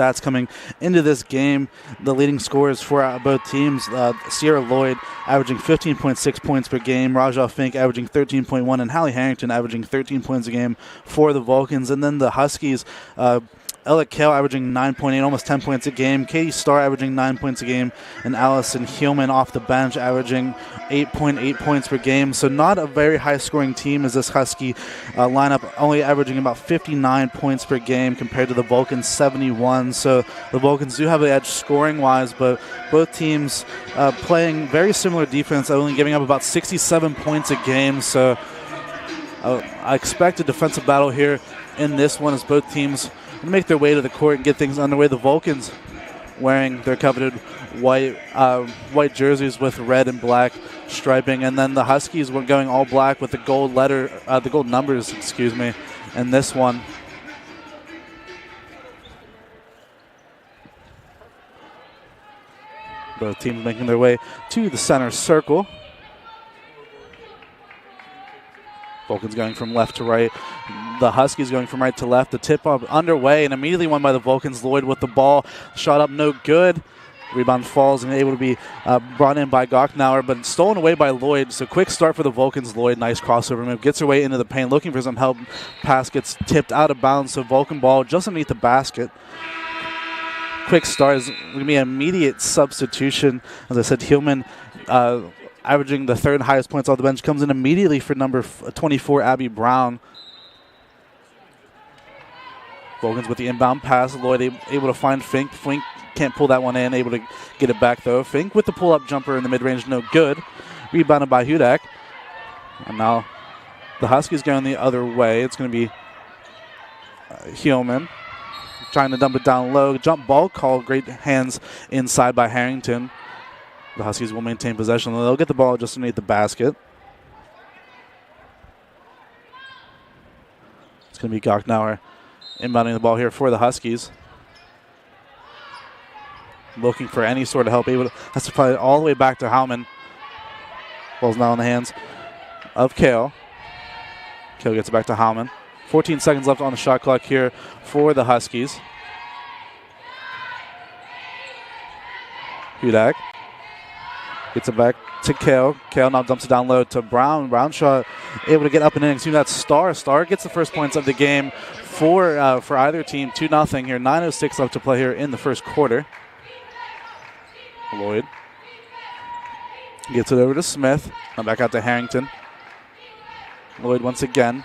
stats coming into this game. The leading scorers for both teams, Sierra Lloyd averaging 15.6 points per game, Rajah Fink averaging 13.1, and Hallie Harrington averaging 13 points a game for the Vulcans. And then the Huskies, Ella Kale averaging 9.8, almost 10 points a game. Katie Starr averaging 9 points a game. And Allison Hillman off the bench averaging 8.8 points per game. So not a very high-scoring team as this Husky lineup, only averaging about 59 points per game compared to the Vulcans' 71. So the Vulcans do have the edge scoring-wise, but both teams playing very similar defense, only giving up about 67 points a game. So I expect a defensive battle here in this one as both teams make their way to the court and get things underway. The Vulcans wearing their coveted white jerseys with red and black striping, and then the Huskies were going all black with the gold numbers, in this one. Both teams making their way to the center circle. Vulcans going from left to right. The Huskies going from right to left. The tip-up underway and immediately won by the Vulcans. Lloyd with the ball. Shot up, no good. Rebound falls and able to be brought in by Gocknauer, but stolen away by Lloyd. So quick start for the Vulcans. Lloyd, nice crossover move. Gets her way into the paint, looking for some help. Pass gets tipped out of bounds. So Vulcan ball just underneath the basket. Quick start is going to be an immediate substitution. As I said, Hillman averaging the third highest points off the bench, comes in immediately for number 24, Abby Brown. Vulcans with the inbound pass. Lloyd able to find Fink. Fink can't pull that one in, able to get it back though. Fink with the pull-up jumper in the mid-range, no good. Rebounded by Hudak. And now the Huskies going the other way. It's going to be Hillman trying to dump it down low. Jump ball call, great hands inside by Harrington. The Huskies will maintain possession. They'll get the ball just underneath the basket. It's going to be Gocknauer inbounding the ball here for the Huskies. Looking for any sort of help. Has to play it all the way back to Howman. Ball's now in the hands of Kale. Kale gets it back to Howman. 14 seconds left on the shot clock here for the Huskies. Hudak gets it back to Kale. Kale now dumps it down low to Brown. Brown shot able to get up and in. See that Star. Star gets the first points of the game for either team. 2-0 here. 9:06 left to play here in the first quarter. Lloyd gets it over to Smith. Now back out to Harrington. Lloyd once again.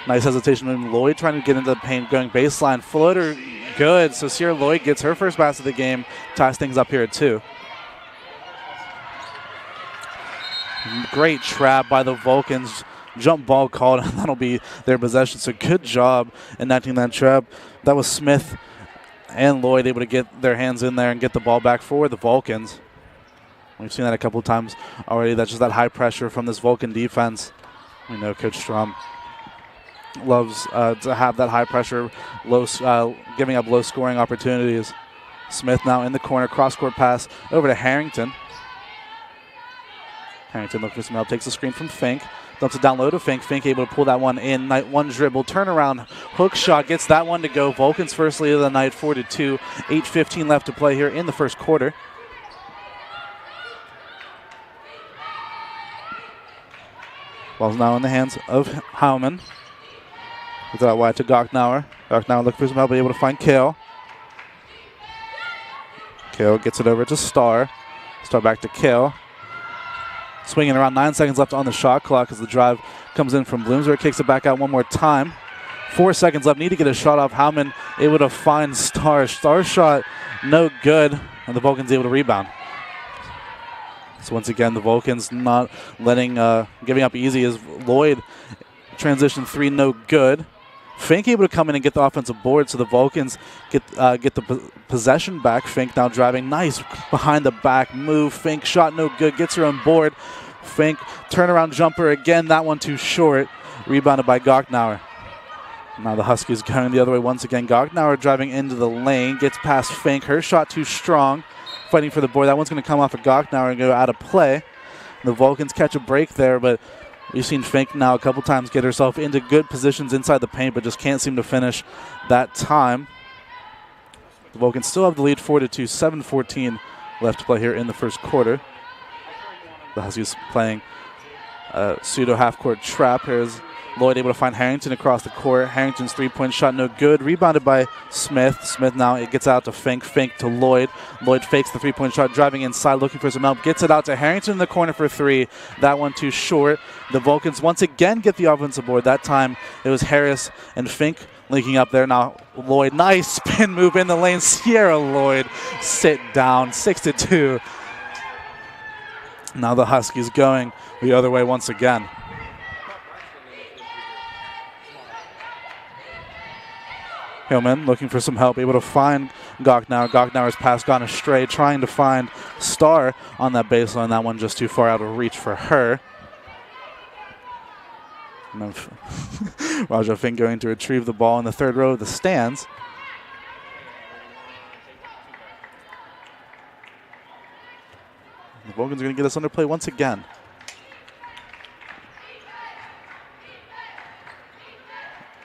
Nice hesitation from Lloyd trying to get into the paint, going baseline. Floater good. So Sierra Lloyd gets her first pass of the game, ties things up here at 2. Great trap by the Vulcans. Jump ball called, and that'll be their possession. So good job enacting that trap. That was Smith and Lloyd able to get their hands in there and get the ball back for the Vulcans. We've seen that a couple of times already. That's just that high pressure from this Vulcan defense. We know Coach Strom loves to have that high pressure, giving up low scoring opportunities. Smith now in the corner, cross-court pass over to Harrington. Harrington looking for some help, takes the screen from Fink, dumps it down low to Fink. Fink able to pull that one in. One dribble, turnaround, hook shot, gets that one to go. Vulcans first lead of the night, 4-2. 8:15 left to play here in the first quarter. Ball's now in the hands of Howman. Gets it out wide to Gocknauer. Gocknauer looking for some help, but able to find Kale. Kale gets it over to Star. Star back to Kale. Swinging around 9 seconds left on the shot clock as the drive comes in from Bloomsburg. Kicks it back out one more time. 4 seconds left. Need to get a shot off. Howman able to find Star. Star shot no good, and the Vulcans able to rebound. So once again, the Vulcans not giving up easy as Lloyd transition 3 no good. Fink able to come in and get the offensive board, so the Vulcans get the possession back. Fink now driving, nice behind the back move. Fink shot no good, gets her on board. Fink turnaround jumper again, that one too short. Rebounded by Gocknauer. Now the Huskies going the other way once again. Gocknauer driving into the lane, gets past Fink. Her shot too strong, fighting for the board. That one's going to come off of Gocknauer and go out of play. The Vulcans catch a break there, but we've seen Fink now a couple times get herself into good positions inside the paint, but just can't seem to finish. that time. The Vulcans still have the lead 4-2, 7:14 left to play here in the first quarter. The Huskies playing a pseudo half-court trap. Here's Lloyd able to find Harrington across the court. Harrington's three-point shot no good. Rebounded by Smith. Smith now it gets out to Fink. Fink to Lloyd. Lloyd fakes the three-point shot, driving inside, looking for some help. Gets it out to Harrington in the corner for three. That one too short. The Vulcans once again get the offensive board. That time it was Harris and Fink linking up there. Now Lloyd, nice spin move in the lane. Sierra Lloyd sit down, 6-2. Now the Huskies going the other way once again. Hillman looking for some help, able to find Gocknauer. Gocknauer's pass gone astray, trying to find Starr on that baseline. That one just too far out of reach for her. And then Raja Fink going to retrieve the ball in the third row of the stands. The Vulcans are going to get us under play once again.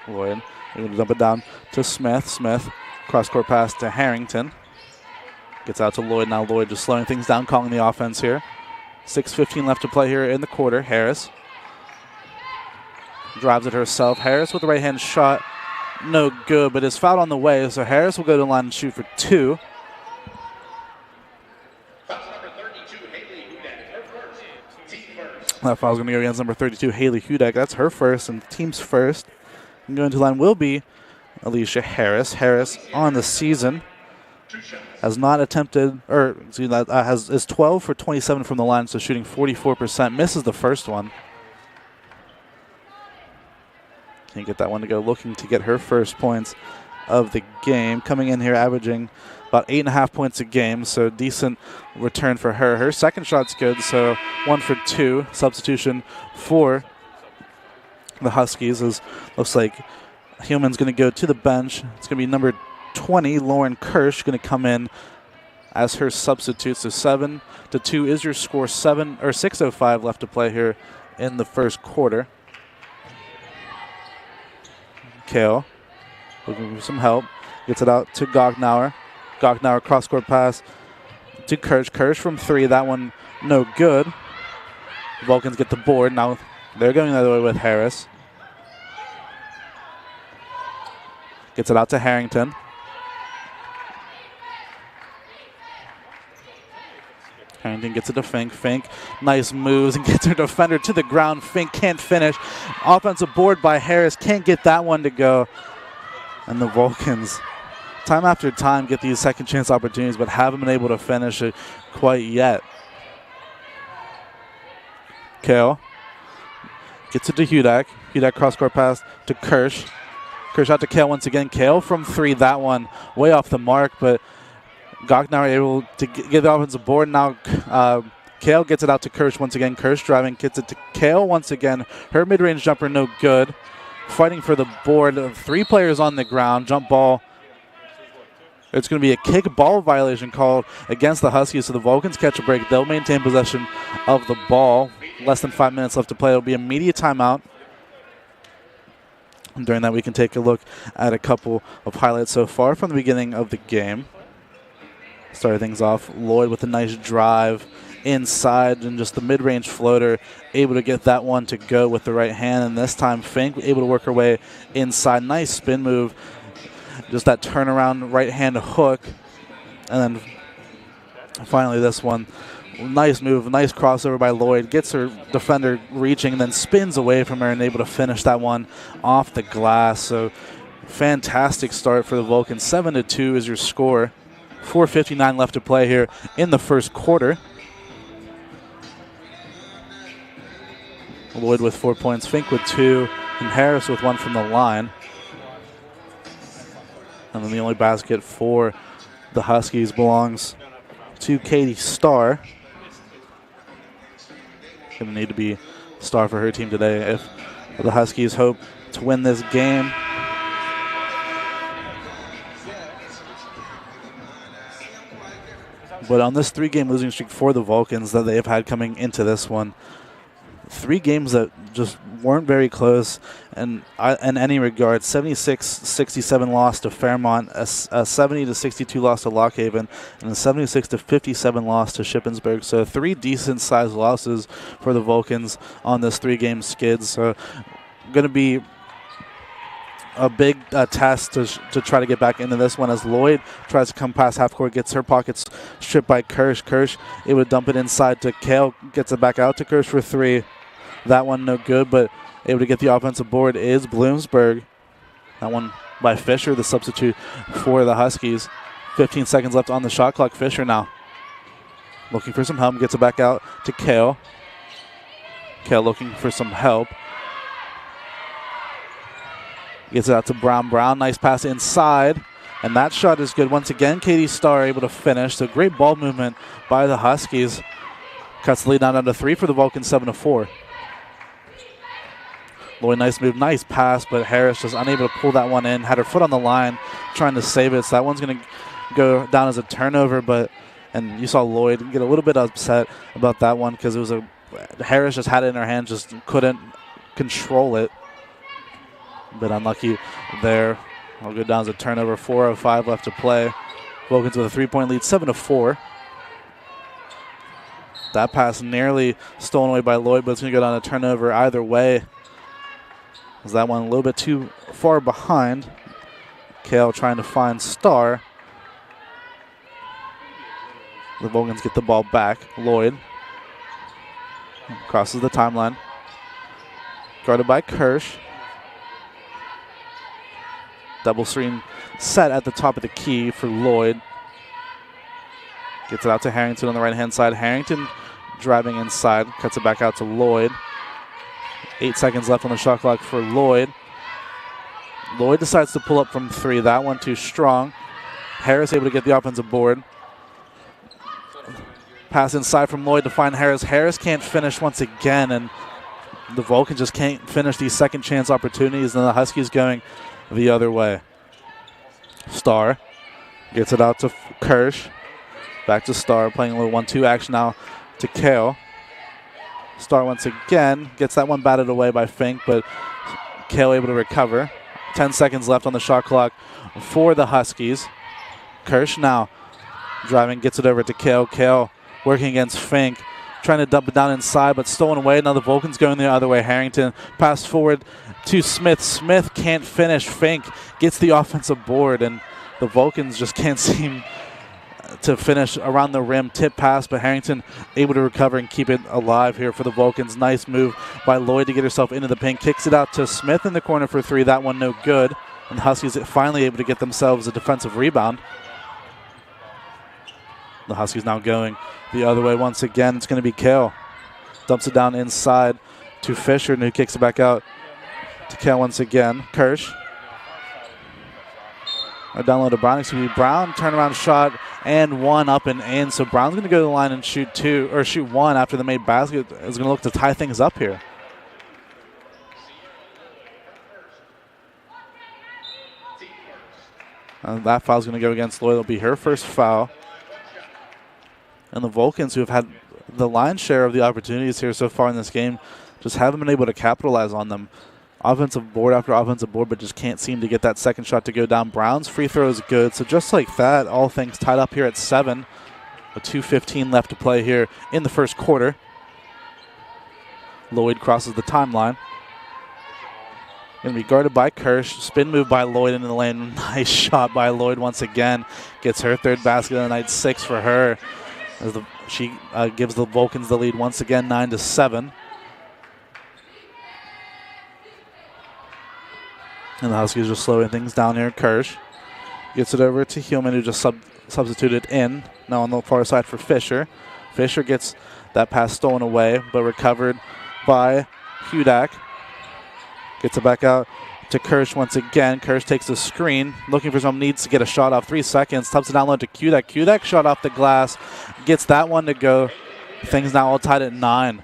Lloyd going to dump it down to Smith. Smith, cross-court pass to Harrington. Gets out to Lloyd. Now Lloyd just slowing things down, calling the offense here. 6:15 left to play here in the quarter. Harris drives it herself. Harris with the right-hand shot. No good, but is fouled on the way, so Harris will go to the line and shoot for two. That foul is going to go against number 32, Haley Hudak. That's her first and team's first. And going to the line will be Alicia Harris. Harris on the season has not attempted, or excuse me, is 12 for 27 from the line, so shooting 44%. Misses the first one. Can't get that one to go. Looking to get her first points of the game. Coming in here averaging about 8.5 points a game, so decent return for her. Her second shot's good, so 1 for 2. Substitution for the Huskies looks like Hillman's going to go to the bench. It's going to be number 20, Lauren Kirsch, going to come in as her substitute. So 7-2 is your score. 6:05 left to play here in the first quarter. Kale looking for some help. Gets it out to Gocknauer. Gocknauer cross-court pass to Kirsch. Kirsch from three. That one no good. The Vulcans get the board. Now they're going the other way with Harris. Gets it out to Harrington. Harrington gets it to Fink. Fink, nice moves and gets her defender to the ground. Fink can't finish. Offensive board by Harris. Can't get that one to go. And the Vulcans, time after time, get these second chance opportunities, but haven't been able to finish it quite yet. Kale gets it to Hudak. Hudak cross-court pass to Kirsch. Kirsch out to Kale once again. Kale from three. That one way off the mark, but Gocknauer able to get the offensive board. Now Kale gets it out to Kirsch once again. Kirsch driving, gets it to Kale once again. Her mid-range jumper no good. Fighting for the board. 3 players on the ground. Jump ball. It's going to be a kick ball violation called against the Huskies, so the Vulcans catch a break. They'll maintain possession of the ball. Less than 5 minutes left to play. It'll be immediate timeout. And during that, we can take a look at a couple of highlights so far from the beginning of the game. Started things off, Lloyd with a nice drive inside and just the mid-range floater, able to get that one to go with the right hand. And this time, Fink able to work her way inside. Nice spin move. Just that turnaround right-hand hook. And then finally this one. Nice move, nice crossover by Lloyd. Gets her defender reaching and then spins away from her and able to finish that one off the glass. So fantastic start for the Vulcans. 7-2 is your score. 4:59 left to play here in the first quarter. Lloyd with 4 points, Fink with 2, and Harris with 1 from the line. And then the only basket for the Huskies belongs to Katie Starr. Going to need to be star for her team today if the Huskies hope to win this game. But on this 3-game losing streak for the Vulcans that they have had coming into this one, three games that just weren't very close in any regard. 76-67 loss to Fairmont, a 70-62 loss to Lock Haven, and a 76-57 loss to Shippensburg. So three decent-sized losses for the Vulcans on this three-game skid. So going to be a big test to try to get back into this one as Lloyd tries to come past half court, gets her pockets stripped by Kirsch. Kirsch, it would dump it inside to Kale, gets it back out to Kirsch for three. That one no good, but able to get the offensive board is Bloomsburg. That one by Fisher, the substitute for the Huskies. 15 seconds left on the shot clock. Fisher now looking for some help, gets it back out to Kale. Kale looking for some help. Gets it out to Brown. Brown, nice pass inside. And that shot is good. Once again, Katie Starr able to finish. So great ball movement by the Huskies. Cuts the lead down to 3 for the Vulcans, 7-4. Lloyd, nice move, nice pass, but Harris just unable to pull that one in. Had her foot on the line trying to save it. So that one's going to go down as a turnover. And you saw Lloyd get a little bit upset about that one because it was Harris just had it in her hand, just couldn't control it. Bit unlucky there. I'll go down as a turnover. 4:05 left to play. Vulcans with a 3-point lead, 7-4. That pass nearly stolen away by Lloyd, but it's going to go down a turnover either way. Is that one a little bit too far behind? Kale trying to find Starr. The Vulcans get the ball back. Lloyd crosses the timeline. Guarded by Kirsch. Double screen set at the top of the key for Lloyd. Gets it out to Harrington on the right-hand side. Harrington driving inside. Cuts it back out to Lloyd. 8 seconds left on the shot clock for Lloyd. Lloyd decides to pull up from 3. That one too strong. Harris able to get the offensive board. Pass inside from Lloyd to find Harris. Harris can't finish once again, and the Vulcans just can't finish these second chance opportunities, and the Huskies going the other way. Starr gets it out to Kirsch. Back to Starr, playing a little 1-2 action now to Kale. Starr once again gets that one batted away by Fink, but Kale able to recover. 10 seconds left on the shot clock for the Huskies. Kirsch now driving, gets it over to Kale. Kale working against Fink, trying to dump it down inside, but stolen away. Now the Vulcans going the other way. Harrington pass forward to Smith. Smith can't finish. Fink gets the offensive board, and the Vulcans just can't seem to finish around the rim. Tip pass, but Harrington able to recover and keep it alive here for the Vulcans. Nice move by Lloyd to get herself into the paint. Kicks it out to Smith in the corner for 3. That one no good. And the Huskies finally able to get themselves a defensive rebound. The Huskies now going the other way once again. It's going to be Kale. Dumps it down inside to Fisher, and who kicks it back out to Kale once again. Kirsch. Down low to Brown. Excuse me. Brown turnaround shot and one up and in. So Brown's going to go to the line and shoot one after the made basket. Is going to look to tie things up here. And that foul's going to go against Lloyd. It'll be her first foul. And the Vulcans, who have had the lion's share of the opportunities here so far in this game, just haven't been able to capitalize on them. Offensive board after offensive board, but just can't seem to get that second shot to go down. Brown's free throw is good. So just like that, all things tied up here at 7. With 2:15 left to play here in the first quarter. Lloyd crosses the timeline. Going to be guarded by Kirsch. Spin move by Lloyd into the lane. Nice shot by Lloyd once again. Gets her third basket of the night, 6 for her. As she gives the Vulcans the lead once again, 9-7. And the Huskies are slowing things down here. Kirsch gets it over to Hillman, who just substituted in. Now on the far side for Fisher. Fisher gets that pass stolen away, but recovered by Hudak. Gets it back out to Kirsch once again. Kirsch takes the screen, looking for some, needs to get a shot off. 3 seconds, tubs it down low to Hudak. Hudak shot off the glass, gets that one to go. Things now all tied at 9.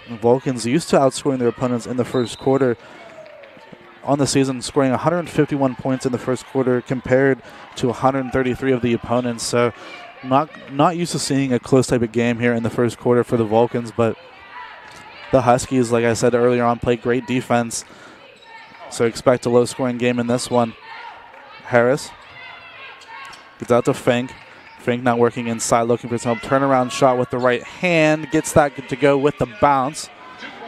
The Vulcans used to outscoring their opponents in the first quarter on the season, scoring 151 points in the first quarter compared to 133 of the opponents. So Not used to seeing a close type of game here in the first quarter for the Vulcans, but the Huskies, like I said earlier on, played great defense. So expect a low-scoring game in this one. Harris gets out to Fink. Fink not working inside, looking for some turnaround shot with the right hand. Gets that to go with the bounce.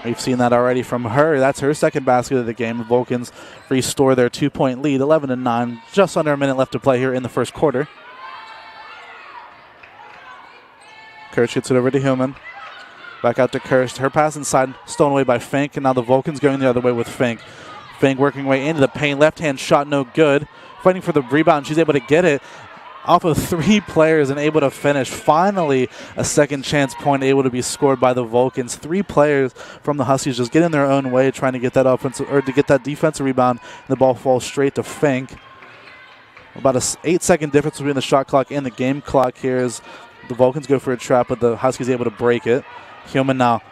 We've seen that already from her. That's her second basket of the game. The Vulcans restore their 2-point lead, 11-9. Just under a minute left to play here in the first quarter. Kirsch gets it over to Hillman. Back out to Kirsch. Her pass inside, stolen away by Fink, and now the Vulcans going the other way with Fink. Fink working way into the paint. Left-hand shot, no good. Fighting for the rebound. She's able to get it off of 3 players and able to finish. Finally, a second chance point able to be scored by the Vulcans. 3 players from the Huskies just get in their own way, trying to get that offensive or to get that defensive rebound. And the ball falls straight to Fink. About a 8-second difference between the shot clock and the game clock here as the Vulcans go for a trap, but the Huskies able to break it. Hillman now.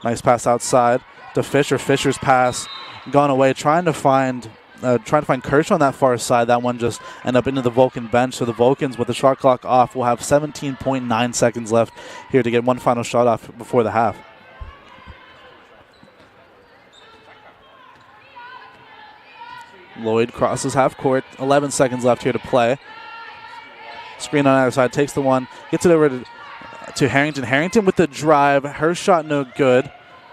Nice pass outside to Fisher. Fisher's pass gone away, trying to find Kirsch on that far side. That one just ended up into the Vulcan bench. So the Vulcans, with the shot clock off, will have 17.9 seconds left here to get one final shot off before the half. Lloyd crosses half court. 11 seconds left here to play. Screen on either side, takes the one, gets it over to Harrington. Harrington with the drive. Her shot no good.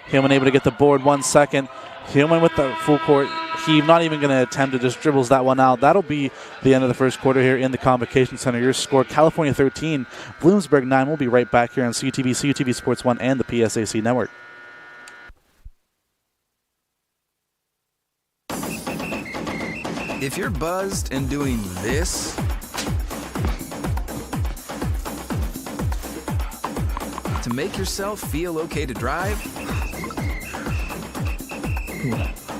Hillman able to get the board. 1 second. Hillman with the full court heave. Not even going to attempt it. Just dribbles that one out. That'll be the end of the first quarter here in the Convocation Center. Your score, California 13, Bloomsburg 9. We'll be right back here on CUTV, CUTV Sports 1, and the PSAC Network. If you're buzzed and doing this, to make yourself feel okay to drive,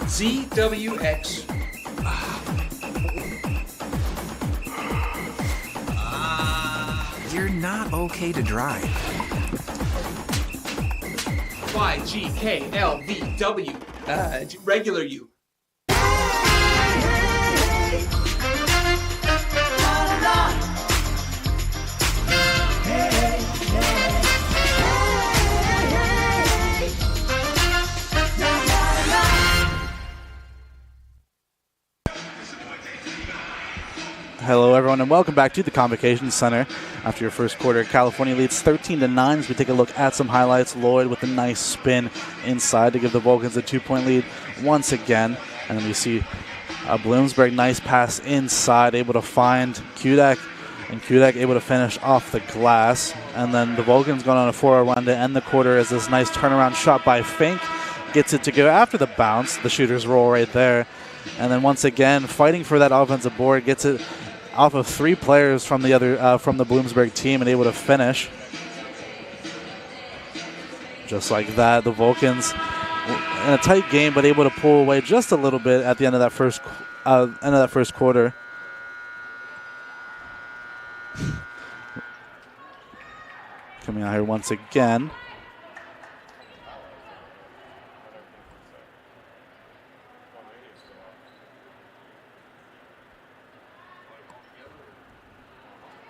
ZWX. You're not okay to drive. YGKLVW. Regular you. Hello, everyone, and welcome back to the Convocation Center. After your first quarter, California leads 13-9 as we take a look at some highlights. Lloyd with a nice spin inside to give the Vulcans a 2-point lead once again. And then we see Bloomsburg, nice pass inside, able to find Kudak, and Kudak able to finish off the glass. And then the Vulcans going on a 4-0 run to end the quarter as this nice turnaround shot by Fink gets it to go after the bounce. The shooters roll right there. And then once again, fighting for that offensive board, gets it off of 3 players from the Bloomsburg team and able to finish. Just like that, the Vulcans in a tight game, but able to pull away just a little bit at the end of that first quarter. Coming out here once again.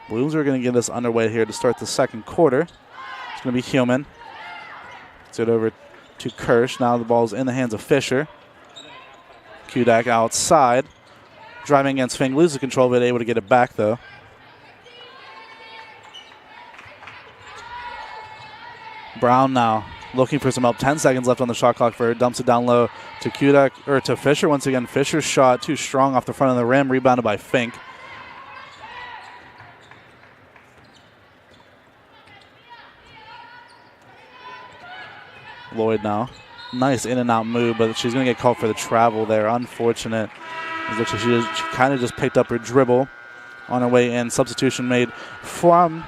Blues are going to get us underway here to start the second quarter. It's going to be Hillman. Gets it over to Kirsch. Now the ball's in the hands of Fisher. Kudak outside. Driving against Fink. Loses control of it. Able to get it back, though. Brown now looking for some help. 10 seconds left on the shot clock for her. Dumps it down low to Kudak, or to Fisher once again. Fisher's shot too strong off the front of the rim. Rebounded by Fink. Lloyd now. Nice in and out move, but she's going to get called for the travel there. Unfortunate. She kind of just picked up her dribble on her way in. Substitution made from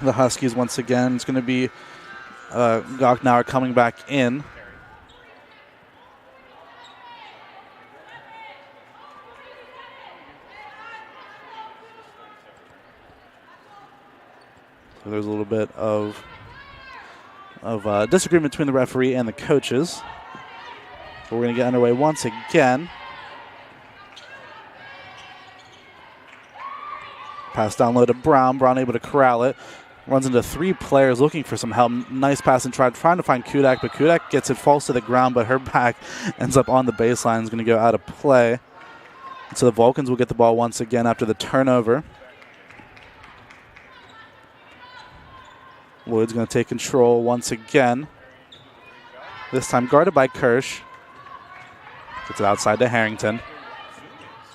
the Huskies once again. It's going to be Gocknauer coming back in. So there's a little bit of disagreement between the referee and the coaches. So we're going to get underway once again. Pass down low to Brown. Brown able to corral it. Runs into 3 players looking for some help. Nice pass and trying to find Kudak, but Kudak gets it, falls to the ground, but her back ends up on the baseline. Is going to go out of play. So the Vulcans will get the ball once again after the turnover. Lloyd's going to take control once again. This time guarded by Kirsch. Gets it outside to Harrington.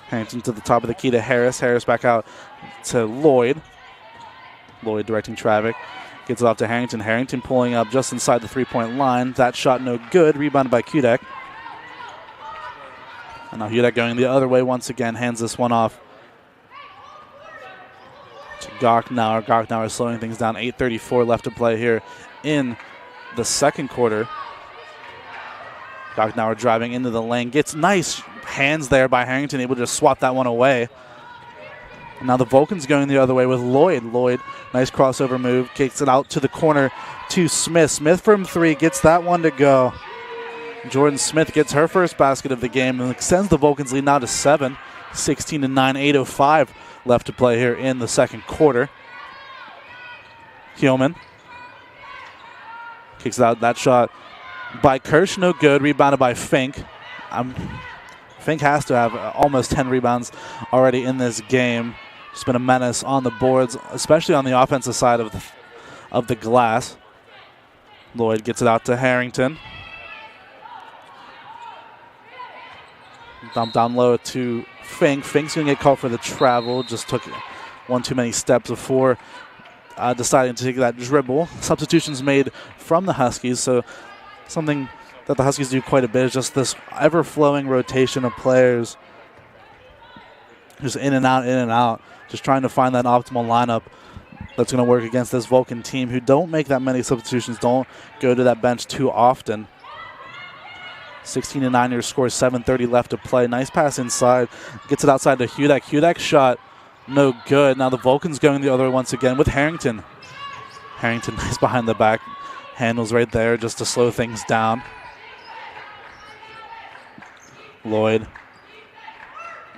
Harrington to the top of the key to Harris. Harris back out to Lloyd. Lloyd directing traffic. Gets it off to Harrington. Harrington pulling up just inside the three-point line. That shot no good. Rebounded by Kudak. And now Kudak going the other way once again. Hands this one off to Gochnauer. Gochnauer slowing things down. 8:34 left to play here in the second quarter. Gochnauer driving into the lane. Gets nice hands there by Harrington. Able to just swat that one away. And now the Vulcans going the other way with Lloyd. Lloyd, nice crossover move. Kicks it out to the corner to Smith. Smith from 3 gets that one to go. Jordan Smith gets her first basket of the game and extends the Vulcans lead now to 7. 16-9, 8:05 left to play here in the second quarter. Hillman kicks it out. That shot by Kirsch, no good. Rebounded by Fink. Fink has to have almost 10 rebounds already in this game. Just been a menace on the boards, especially on the offensive side of the glass. Lloyd gets it out to Harrington. Dump down low to Fink. Fink's going to get called for the travel. Just took one too many steps before deciding to take that dribble. Substitutions made from the Huskies, so something that the Huskies do quite a bit is just this ever-flowing rotation of players. Just in and out. Just trying to find that optimal lineup that's going to work against this Vulcan team who don't make that many substitutions, don't go to that bench too often. 16-9 your score, 7:30 left to play. Nice pass inside. Gets it outside to Hudak. Hudak's shot no good. Now the Vulcans going the other way once again with Harrington. Harrington nice behind the back. Handles right there just to slow things down. Lloyd.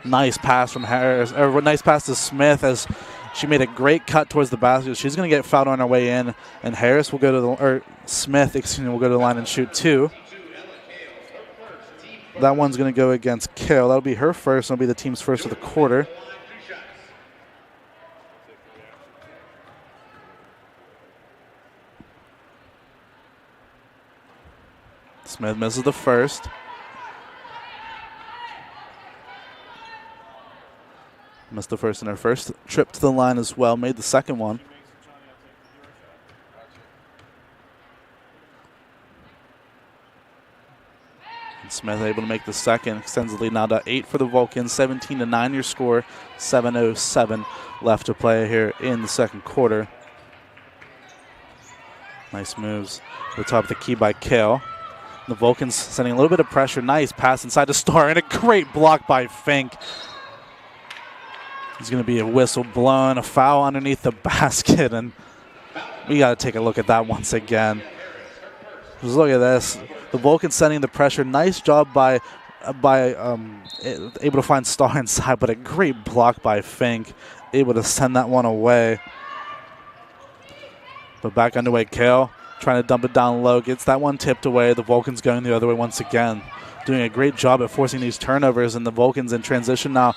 Nice pass from Harris. Nice pass to Smith as she made a great cut towards the basket. She's going to get fouled on her way in, and Harris will go to Smith, will go to the line and shoot 2. That one's going to go against Carol. That'll be her first. That'll be the team's first of the quarter. Smith misses the first. Missed the first in her first trip to the line as well. Made the second one. And Smith able to make the second. Extends the lead now to 8 for the Vulcans. 17-9 your score. 7:07 left to play here in the second quarter. Nice moves to the top of the key by Kale. The Vulcans sending a little bit of pressure. Nice pass inside to Starr and a great block by Fink. There's going to be a whistle blown, a foul underneath the basket, and we got to take a look at that once again. Just look at this. The Vulcans sending the pressure. Nice job by able to find Starr inside, but a great block by Fink. Able to send that one away. But back underway, Kale trying to dump it down low. Gets that one tipped away. The Vulcans going the other way once again. Doing a great job at forcing these turnovers, and the Vulcans in transition now.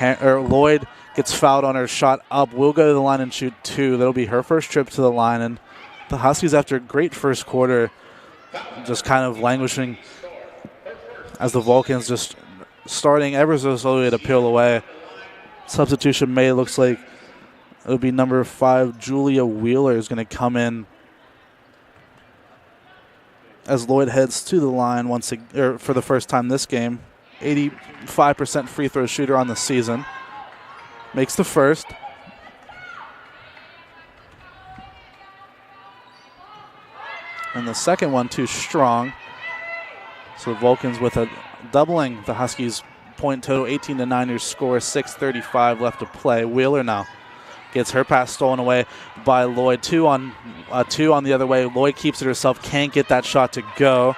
Lloyd gets fouled on her shot up. Will go to the line and shoot 2. That'll be her first trip to the line. And the Huskies, after a great first quarter, just kind of languishing as the Vulcans just starting ever so slowly to peel away. Substitution made. Looks like it'll be number 5, Julia Wheeler, is going to come in as Lloyd heads to the line for the first time this game. 85% free throw shooter on the season. Makes the first. And the second one too strong. So the Vulcans with a doubling the Huskies point total, 18-9 your score, 6:35 left to play. Wheeler now gets her pass stolen away by Lloyd. Two on the other way. Lloyd keeps it herself, can't get that shot to go.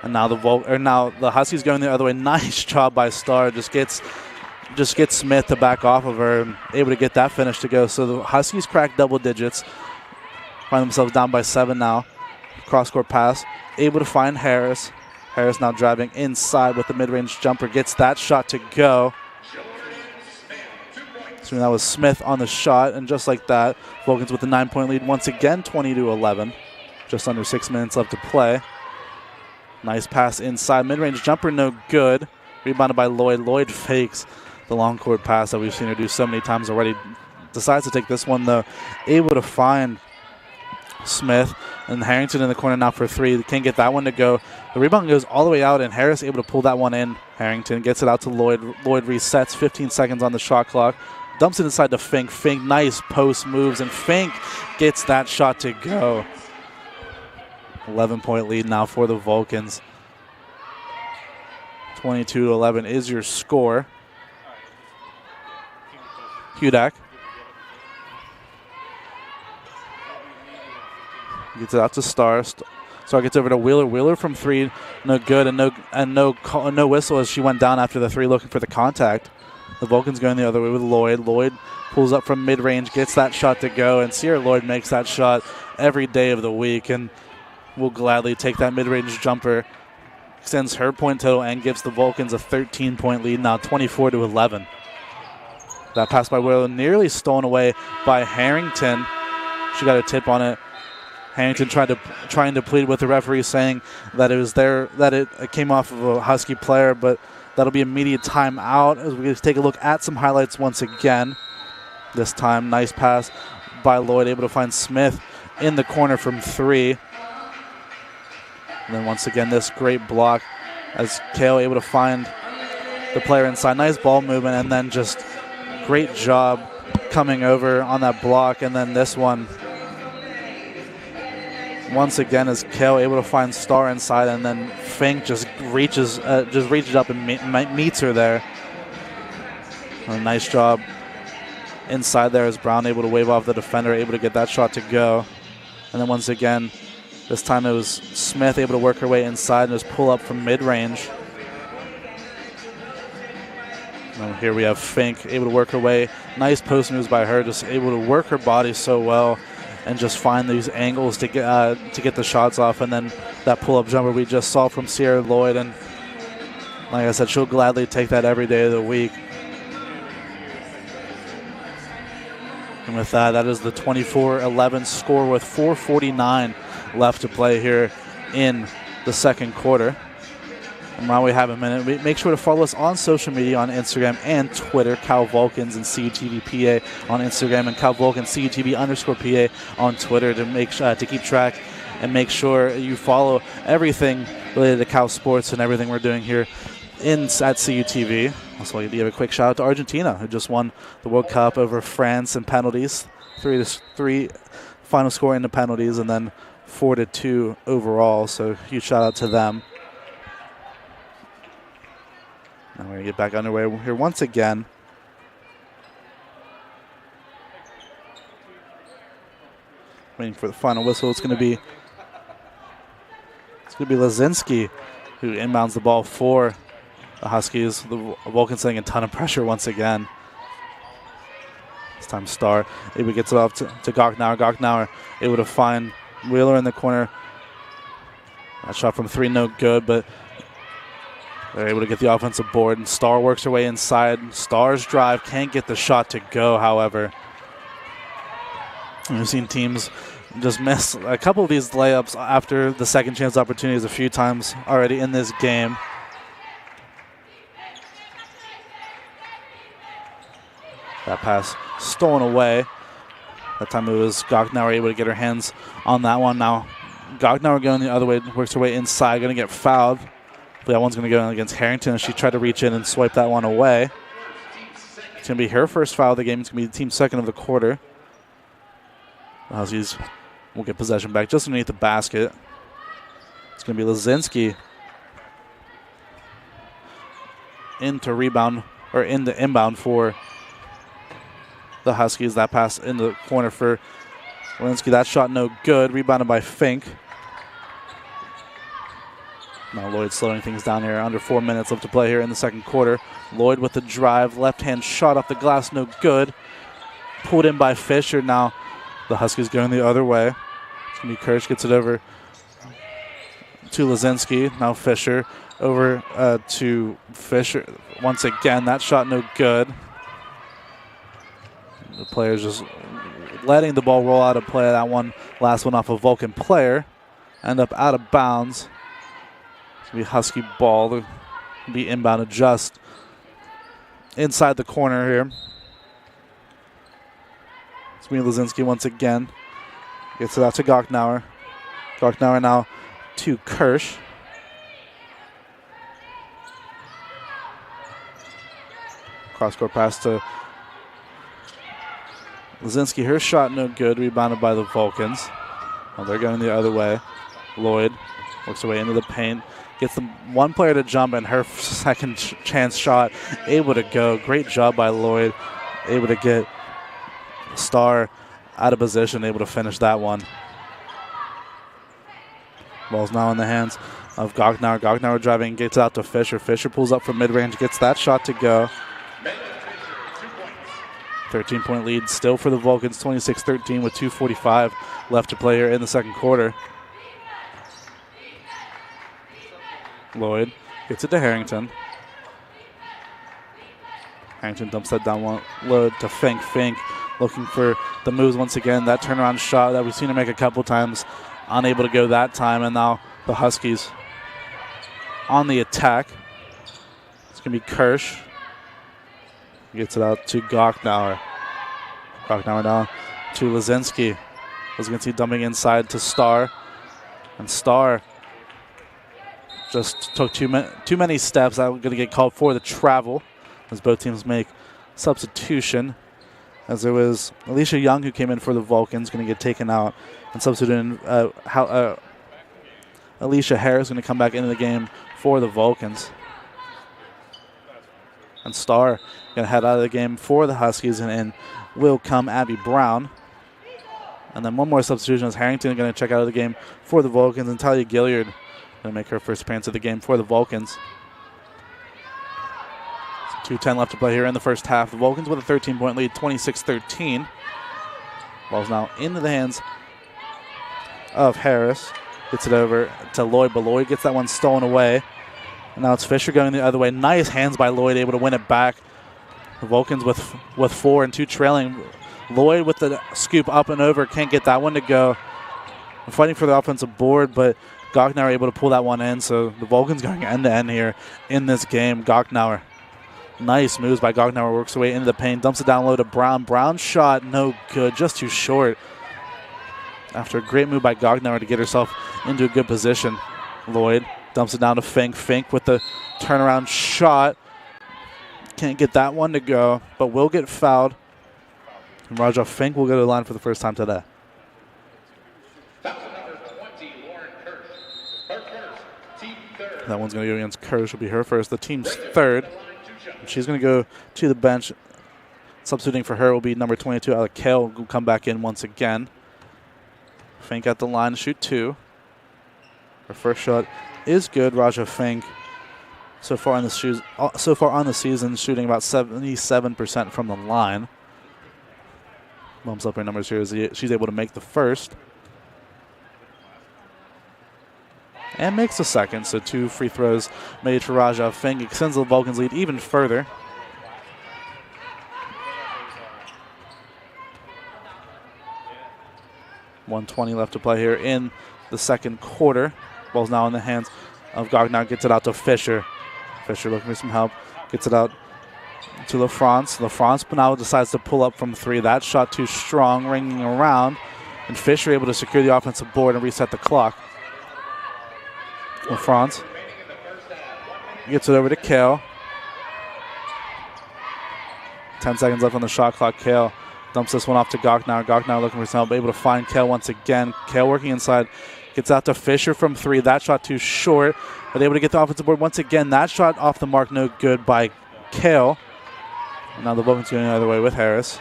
And now the Huskies going the other way. Nice job by Starr. Just gets just gets Smith to back off of her and able to get that finish to go. So the Huskies crack double digits, find themselves down by 7 now. Cross-court pass, able to find Harris. Harris now driving inside with the mid-range jumper, gets that shot to go. So that was Smith on the shot, and just like that, Vulcans with a 9-point lead once again, 20-11. Just under 6 minutes left to play. Nice pass inside, mid-range jumper, no good. Rebounded by Lloyd. Lloyd fakes the long court pass that we've seen her do so many times already. Decides to take this one, though. Able to find Smith, and Harrington in the corner now for 3. Can't get that one to go. The rebound goes all the way out, and Harris able to pull that one in. Harrington gets it out to Lloyd. Lloyd resets, 15 seconds on the shot clock. Dumps it inside to Fink. Fink, nice post moves, and Fink gets that shot to go. 11-point lead now for the Vulcans. 22-11 is your score. Hudak gets it out to Star. Star gets over to Wheeler. Wheeler from 3, no good, and no whistle as she went down after the 3, looking for the contact. The Vulcans going the other way with Lloyd. Lloyd pulls up from mid-range, gets that shot to go, and Sierra Lloyd makes that shot every day of the week and will gladly take that mid-range jumper, extends her point total, and gives the Vulcans a 13-point lead now, 24-11. That pass by Wheeler nearly stolen away by Harrington. She got a tip on it. Harrington trying to plead with the referee, saying that it came off of a Husky player, but that'll be immediate timeout as we take a look at some highlights once again. This time, nice pass by Lloyd, able to find Smith in the corner from 3. And then once again, this great block as Kale able to find the player inside. Nice ball movement, and then just great job coming over on that block. And then this one, once again, is Kale able to find Star inside, and then Fink just reaches up and meets her there. A nice job inside there as Brown able to wave off the defender, able to get that shot to go. And then once again, this time it was Smith able to work her way inside and just pull up from mid-range. And here we have Fink able to work her way. Nice post moves by her, just able to work her body so well and just find these angles to get the shots off. And then that pull-up jumper we just saw from Sierra Lloyd. And like I said, she'll gladly take that every day of the week. And with that, that is the 24-11 score with 4:49 left to play here in the second quarter. And while we have a minute, make sure to follow us on social media on Instagram and Twitter, Cal Vulcans and CUTV PA on Instagram, and Cal Vulcans CUTV_PA on Twitter to keep track and make sure you follow everything related to Cal sports and everything we're doing here at CUTV. Also, I give a quick shout out to Argentina, who just won the World Cup over France in penalties, 3-3 final score in the penalties, and then 4-2 overall. So huge shout out to them. Now we're going to get back underway here once again. Waiting for the final whistle. It's going to be Lazinski who inbounds the ball for the Huskies. The Vulcans setting a ton of pressure once again. This time Star able gets it off to Gochnauer. Gochnauer able to find Wheeler in the corner. That shot from 3, no good, but they're able to get the offensive board, and Star works her way inside. Star's drive can't get the shot to go, however. We've seen teams just miss a couple of these layups after the second chance opportunities a few times already in this game. That pass stolen away. That time it was Gochnauer able to get her hands on that one. Now Gochnauer going the other way, works her way inside, going to get fouled. That one's going to go in against Harrington. She tried to reach in and swipe that one away. It's going to be her first foul of the game. It's going to be the team's second of the quarter. The Huskies will get possession back just underneath the basket. It's going to be Lazinski into inbound for the Huskies. That pass in the corner for Lazinski. That shot no good. Rebounded by Fink. Now Lloyd slowing things down here. Under 4 minutes left to play here in the second quarter. Lloyd with the drive. Left-hand shot off the glass. No good. Pulled in by Fisher. Now the Huskies going the other way. It's going to be Kirsch. Gets it over to Lazinski. Now Fisher. Over to Fisher. Once again, that shot no good. The players just letting the ball roll out of play. That one, last one off a Vulcan player. End up out of bounds. It's going to be Husky ball. They'll be inbounded just inside the corner here. It's going to be Lazinski once again. Gets it out to Gocknauer. Gocknauer now to Kirsch. Cross-court pass to Lazinski. Her shot no good. Rebounded by the Vulcans. Well, they're going the other way. Lloyd works her way into the paint. Gets the one player to jump, and her second chance shot able to go. Great job by Lloyd. Able to get Starr out of position. Able to finish that one. Ball's now in the hands of Gocknauer. Gocknauer driving. Gets out to Fisher. Fisher pulls up from mid-range. Gets that shot to go. 13-point lead still for the Vulcans, 26-13 with 2:45 left to play here in the second quarter. Lloyd gets it to Harrington. Harrington dumps that down low to Fink. Fink looking for the moves once again. That turnaround shot that we've seen him make a couple times, unable to go that time. And now the Huskies on the attack. It's going to be Kirsch. Gets it out to Gocknauer. Gocknauer now to Lazinski. Lazinski dumping inside to Starr. And Starr just took too many steps. I'm going to get called for the travel as both teams make substitution. As there was Alicia Young who came in for the Vulcans, going to get taken out. And substituting Alicia Harris going to come back into the game for the Vulcans. And Starr going to head out of the game for the Huskies, and in will come Abby Brown. And then one more substitution as Harrington going to check out of the game for the Vulcans, and Talia Gilliard going to make her first appearance of the game for the Vulcans. 2:10 left to play here in the first half. The Vulcans with a 13-point lead, 26-13. Ball's now into the hands of Harris. Gets it over to Lloyd, but Lloyd gets that one stolen away. And now it's Fisher going the other way. Nice hands by Lloyd, able to win it back. The Vulcans with 4 and 2 trailing. Lloyd with the scoop up and over. Can't get that one to go. We're fighting for the offensive board, but Gocknauer able to pull that one in. So the Vulcans going end-to-end here in this game. Gocknauer. Nice moves by Gocknauer. Works away into the paint. Dumps it down low to Brown. Brown's shot no good. Just too short. After a great move by Gocknauer to get herself into a good position. Lloyd dumps it down to Fink. Fink with the turnaround shot. Can't get that one to go, but will get fouled. And Raja Fink will go to the line for the first time today. That one's going to go against Kirsch. Will be her first. The team's third. She's going to go to the bench. Substituting for her will be number 22, Alec Kale, will come back in once again. Fink at the line to shoot 2. Her first shot is good. Raja Fink so far on the season shooting about 77% from the line. Bumps up her numbers here as she's able to make the first. And makes the second, so 2 free throws made for Raja Fink. Extends the Vulcans lead even further. .120 left to play here in the second quarter. Ball's now in the hands of Gocknauer. Gets it out to Fisher. Fisher looking for some help. Gets it out to LaFrance. LaFrance now decides to pull up from 3. That shot too strong, ringing around. And Fisher able to secure the offensive board and reset the clock. LaFrance gets it over to Kale. 10 seconds left on the shot clock. Kale dumps this one off to Gocknauer. Gocknauer looking for some help, able to find Kale once again. Kale working inside. Gets out to Fisher from 3. That shot too short, but able to get the offensive board once again. That shot off the mark, no good by Kale. And now the Vulcans going the other way with Harris.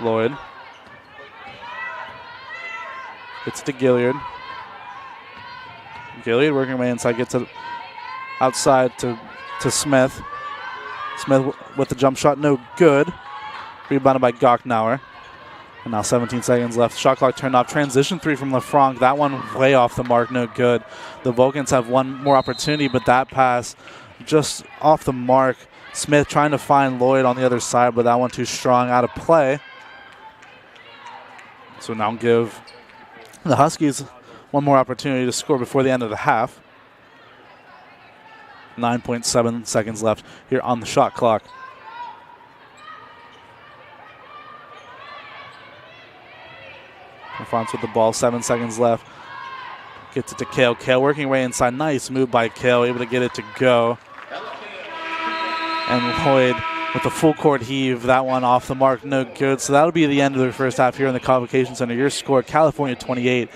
Lloyd. It's to Gilliard. Gilliard working way inside, gets it outside to Smith. Smith with the jump shot, no good. Rebounded by Gocknauer. And now 17 seconds left. Shot clock turned off. Transition three from LeFranc. That one way off the mark, no good. The Vulcans have one more opportunity, but that pass just off the mark. Smith trying to find Lloyd on the other side, but that one too strong, out of play. So now give the Huskies one more opportunity to score before the end of the half. 9.7 seconds left here on the shot clock. LaFrance with the ball, 7 seconds left. Gets it to Kale. Kale working way inside. Nice move by Kale, able to get it to go. And Lloyd with the full court heave. That one off the mark, no good. So that'll be the end of the first half here in the Convocation Center. Your score, California 28,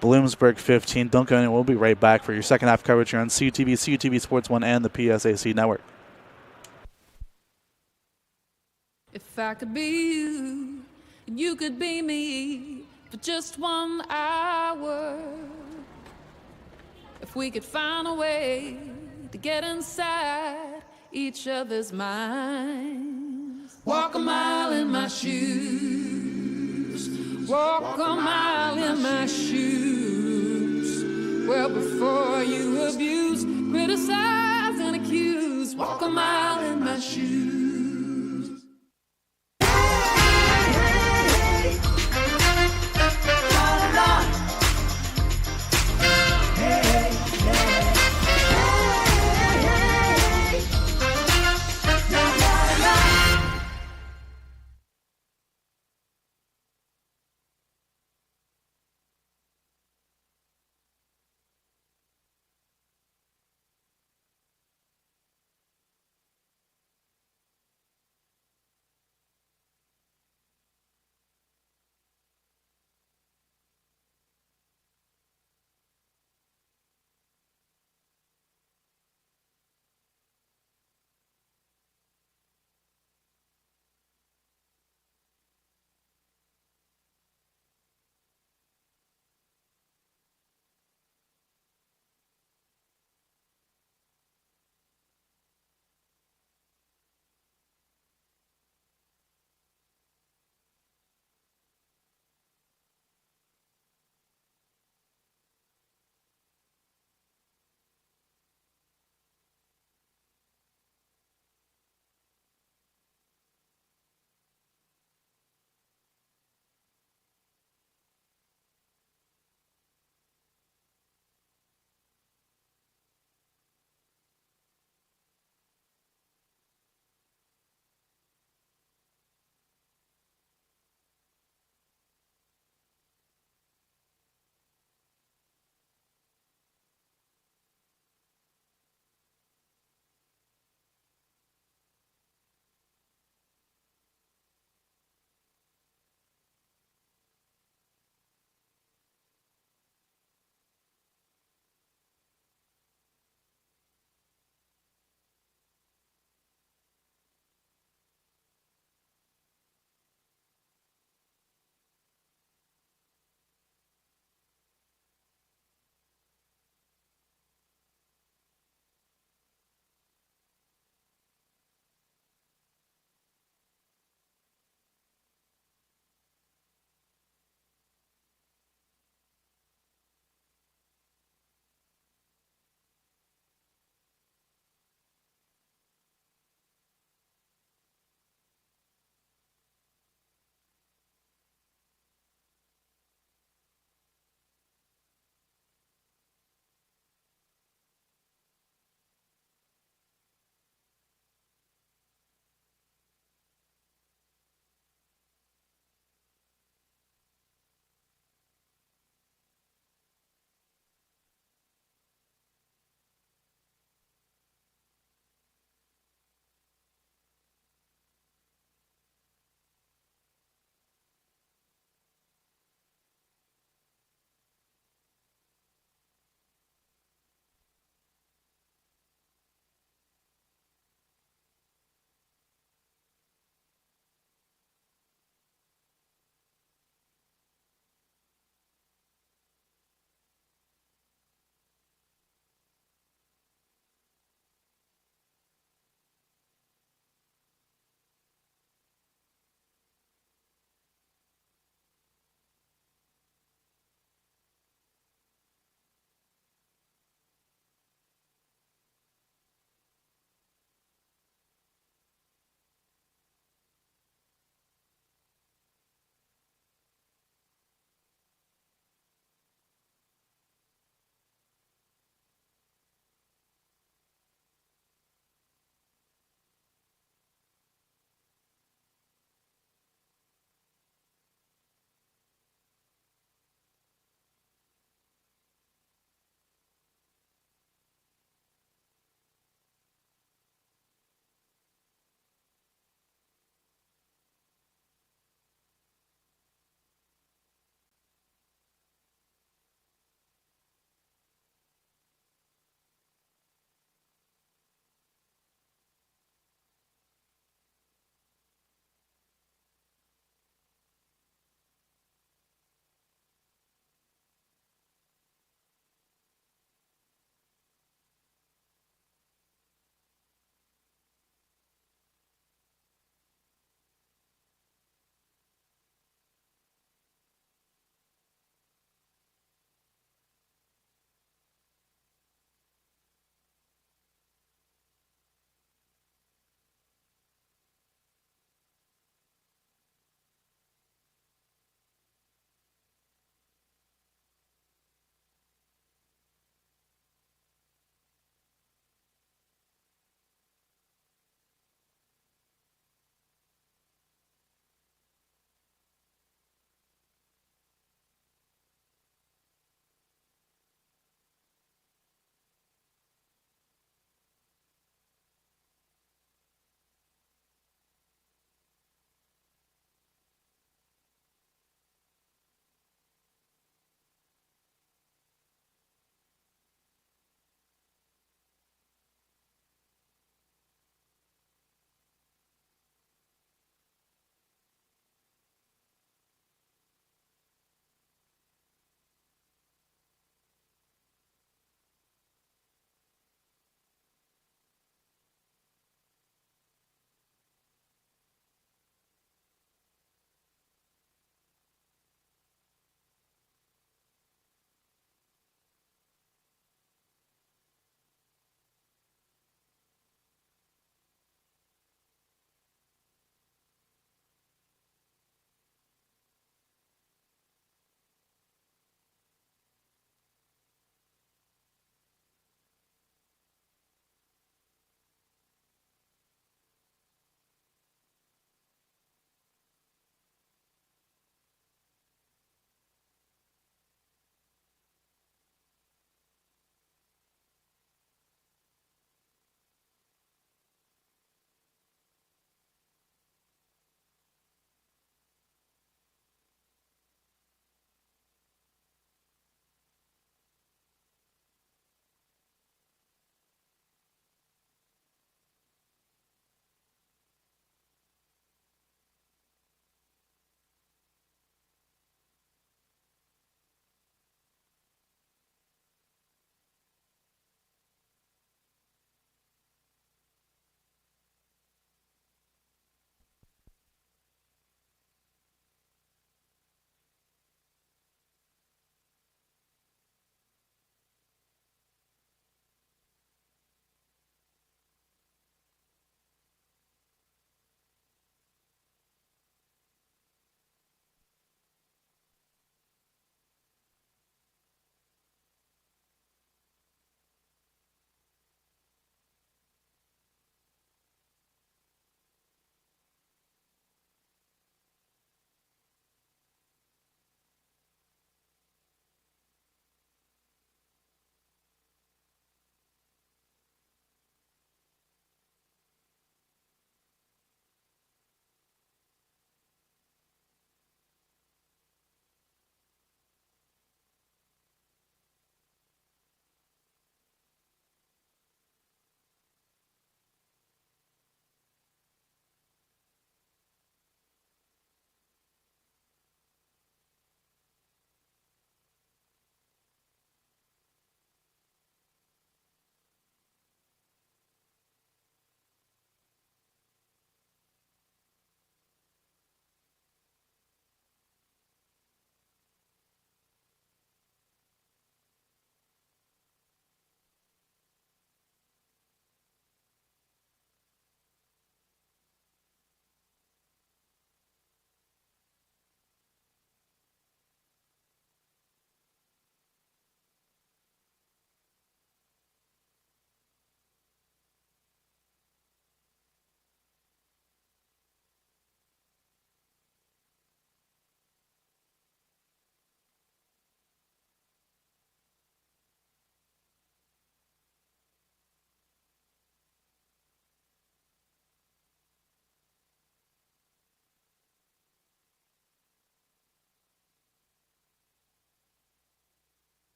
Bloomsburg 15. Don't go anywhere. We'll be right back for your second half coverage here on CUTV, CUTV Sports 1, and the PSAC Network. If I could be you, and you could be me for just 1 hour. If we could find a way to get inside each other's minds. Walk a mile in my shoes. Walk a mile in my shoes. Well, before you abuse, criticize, and accuse. Walk a mile in my shoes.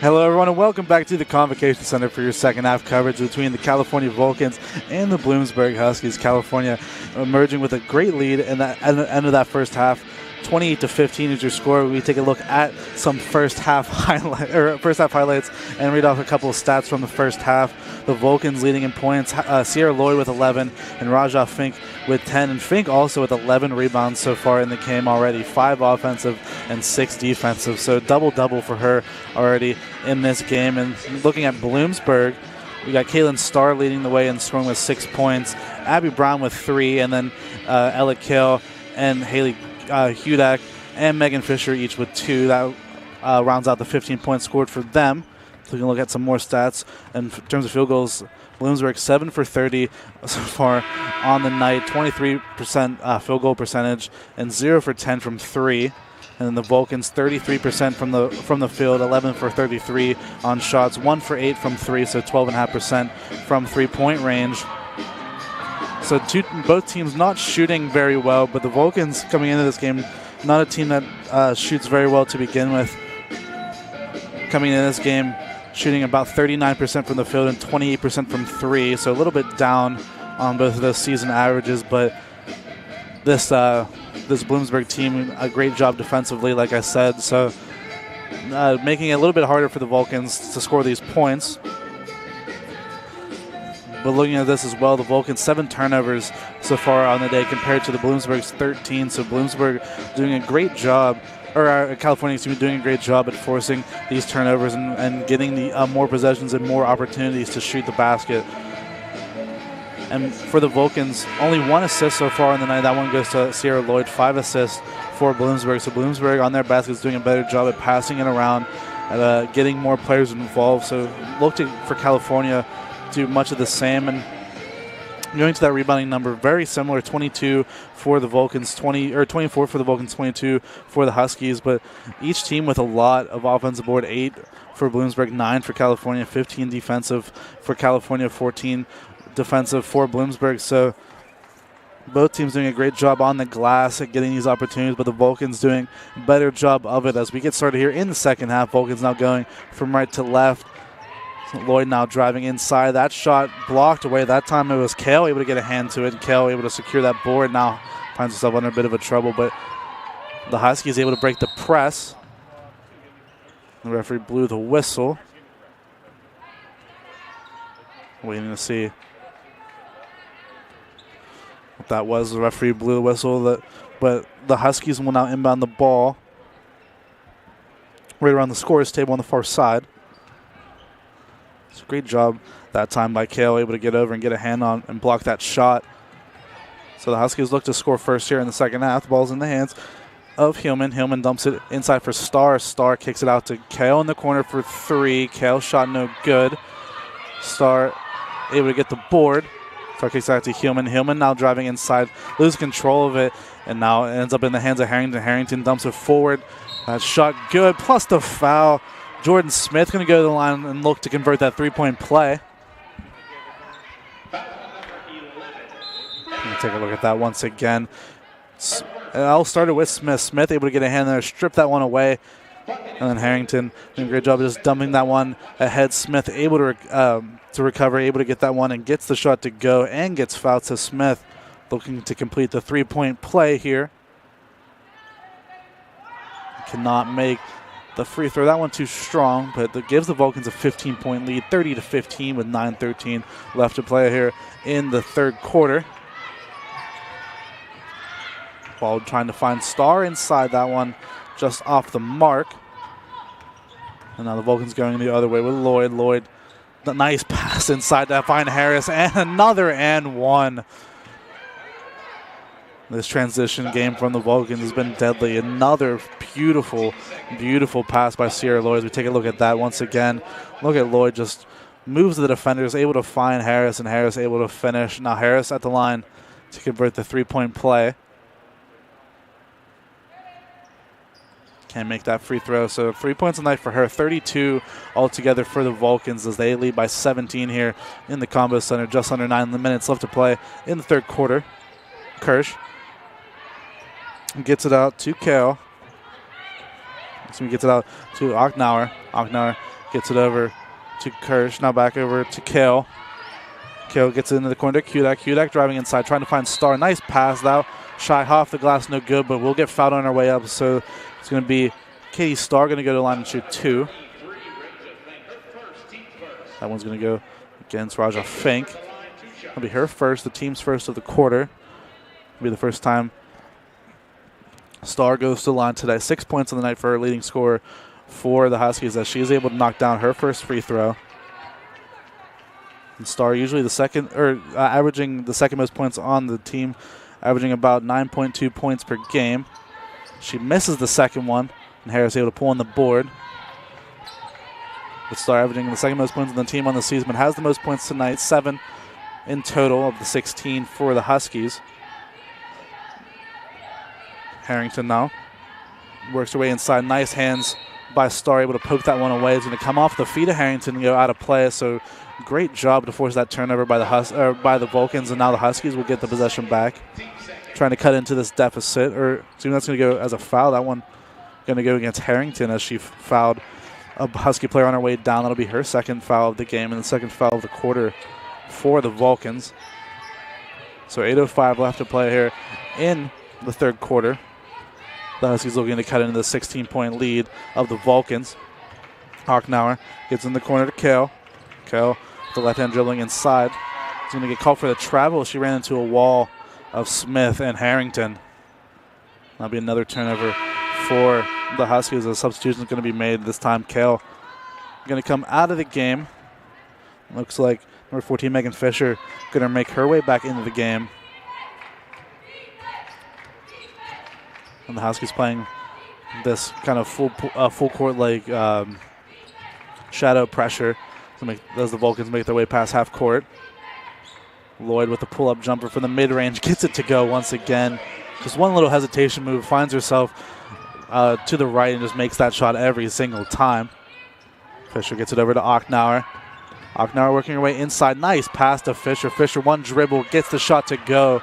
Hello, everyone, and welcome back to the Convocation Center for your second half coverage between the California Vulcans and the Bloomsburg Huskies. California emerging with a great lead at the end of that first half. 28-15 is your score. We take a look at some first half highlights and read off a couple of stats from the first half. The Vulcans leading in points. Sierra Lloyd with 11 and Rajah Fink with 10. And Fink also with 11 rebounds so far in the game already. 5 offensive and 6 defensive. So double-double for her already in this game. And looking at Bloomsburg, we got Kaylin Starr leading the way and scoring with 6 points. Abby Brown with 3. And then Ella Kale and Haley Hudak and Megan Fisher each with 2. That rounds out the 15 points scored for them. So we can look at some more stats. And in terms of field goals, Bloomsburg 7 for 30 so far on the night, 23% field goal percentage, and 0 for 10 from 3. And then the Vulcans 33% from the field, 11 for 33 on shots, 1 for 8 from 3, so 12.5% from 3-point range. So both teams not shooting very well, but the Vulcans coming into this game, not a team that shoots very well to begin with. Coming into this game, shooting about 39% from the field and 28% from 3, so a little bit down on both of those season averages. But this Bloomsburg team, a great job defensively, like I said, so making it a little bit harder for the Vulcans to score these points. But looking at this as well, the Vulcans 7 turnovers so far on the day compared to the Bloomsburg's 13. So Bloomsburg doing a great job, or California team doing a great job at forcing these turnovers and getting the more possessions and more opportunities to shoot the basket. And for the Vulcans, only 1 assist so far on the night. That one goes to Sierra Lloyd. 5 assists for Bloomsburg. So Bloomsburg on their baskets doing a better job at passing it around, at getting more players involved. So looked for California do much of the same. And going to that rebounding number, very similar, 22 for the Vulcans, 24 for the Vulcans, 22 for the Huskies. But each team with a lot of offensive board, 8 for Bloomsburg, 9 for California, 15 defensive for California, 14 defensive for Bloomsburg. So both teams doing a great job on the glass at getting these opportunities, but the Vulcans doing a better job of it as we get started here in the second half. Vulcans now going from right to left. Lloyd now driving inside. That shot blocked away. That time it was Kale able to get a hand to it. Kale able to secure that board. Now finds himself under a bit of a trouble, but the Huskies able to break the press. The referee blew the whistle. Waiting to see what that was. The referee blew the whistle, but the Huskies will now inbound the ball right around the scorer's table on the far side. It's a great job that time by Kale, able to get over and get a hand on and block that shot. So the Huskies look to score first here in the second half. The ball's in the hands of Hillman. Hillman dumps it inside for Starr. Starr kicks it out to Kale in the corner for 3. Kale shot no good. Starr able to get the board. Starr kicks it out to Hillman. Hillman now driving inside, loses control of it, and now it ends up in the hands of Harrington. Harrington dumps it forward. That shot good, plus the foul. Jordan Smith going to go to the line and look to convert that 3-point play. Take a look at that once again. I'll start it with Smith. Smith able to get a hand there, strip that one away. And then Harrington doing a great job of just dumping that one ahead. Smith able to recover, able to get that one and gets the shot to go and gets fouled. So Smith looking to complete the 3-point play here. Cannot make the free throw. That one too strong, but that gives the Vulcans a 15-point lead, 30-15 with 9:13 left to play here in the third quarter. Ball trying to find Starr inside that one, just off the mark. And now the Vulcans going the other way with Lloyd. Lloyd, the nice pass inside to find Harris, and another and one. This transition game from the Vulcans has been deadly. Another beautiful, beautiful pass by Sierra Lloyd. As we take a look at that once again. Look at Lloyd just moves the defenders, able to find Harris, and Harris able to finish. Now Harris at the line to convert the 3-point play. Can't make that free throw. So 3 points a night for her. 32 altogether for the Vulcans as they lead by 17 here in the Combo Center. Just under 9 minutes left to play in the third quarter. Kirsch gets it out to Kale. So he gets it out to Ochnauer. Ochnauer Gets it over to Kirsch. Now back over to Kale. Kale gets into the corner to Kudak. Kudak driving inside, trying to find Starr. Nice pass. That shy off the glass, no good, but we'll get fouled on our way up. So it's going to be Katie Starr going to go to the line and shoot 2. That one's going to go against Raja Fink. That'll be her first, the team's first of the quarter. It'll be the first time Starr goes to the line today. 6 points on the night for her leading scorer for the Huskies as she is able to knock down her first free throw. And Starr usually the second, averaging the second most points on the team, averaging about 9.2 points per game. She misses the second one, and Harris able to pull on the board. With Starr averaging the second most points on the team on the season, but has the most points tonight, 7 in total of the 16 for the Huskies. Harrington now works her way inside. Nice hands by Starr, able to poke that one away. It's going to come off the feet of Harrington and go out of play. So great job to force that turnover by the Vulcans, and now the Huskies will get the possession back. Trying to cut into this deficit, or assuming that's going to go as a foul. That one going to go against Harrington as she fouled a Husky player on her way down. That'll be her second foul of the game and the second foul of the quarter for the Vulcans. So 8:05 left to play here in the third quarter. The Huskies looking to cut into the 16-point lead of the Vulcans. Hocknauer gets in the corner to Kale. Kale with the left hand dribbling inside. He's going to get called for the travel. She ran into a wall of Smith and Harrington. That'll be another turnover for the Huskies. A substitution is going to be made this time. Kale going to come out of the game. Looks like number 14, Megan Fisher, going to make her way back into the game. And the Huskies playing this kind of full court like shadow pressure as the Vulcans make their way past half court. Lloyd with the pull-up jumper from the mid-range gets it to go once again. Just one little hesitation move, finds herself to the right and just makes that shot every single time. Fisher gets it over to Hocknauer. Hocknauer working her way inside. Nice pass to Fisher. Fisher one dribble, gets the shot to go.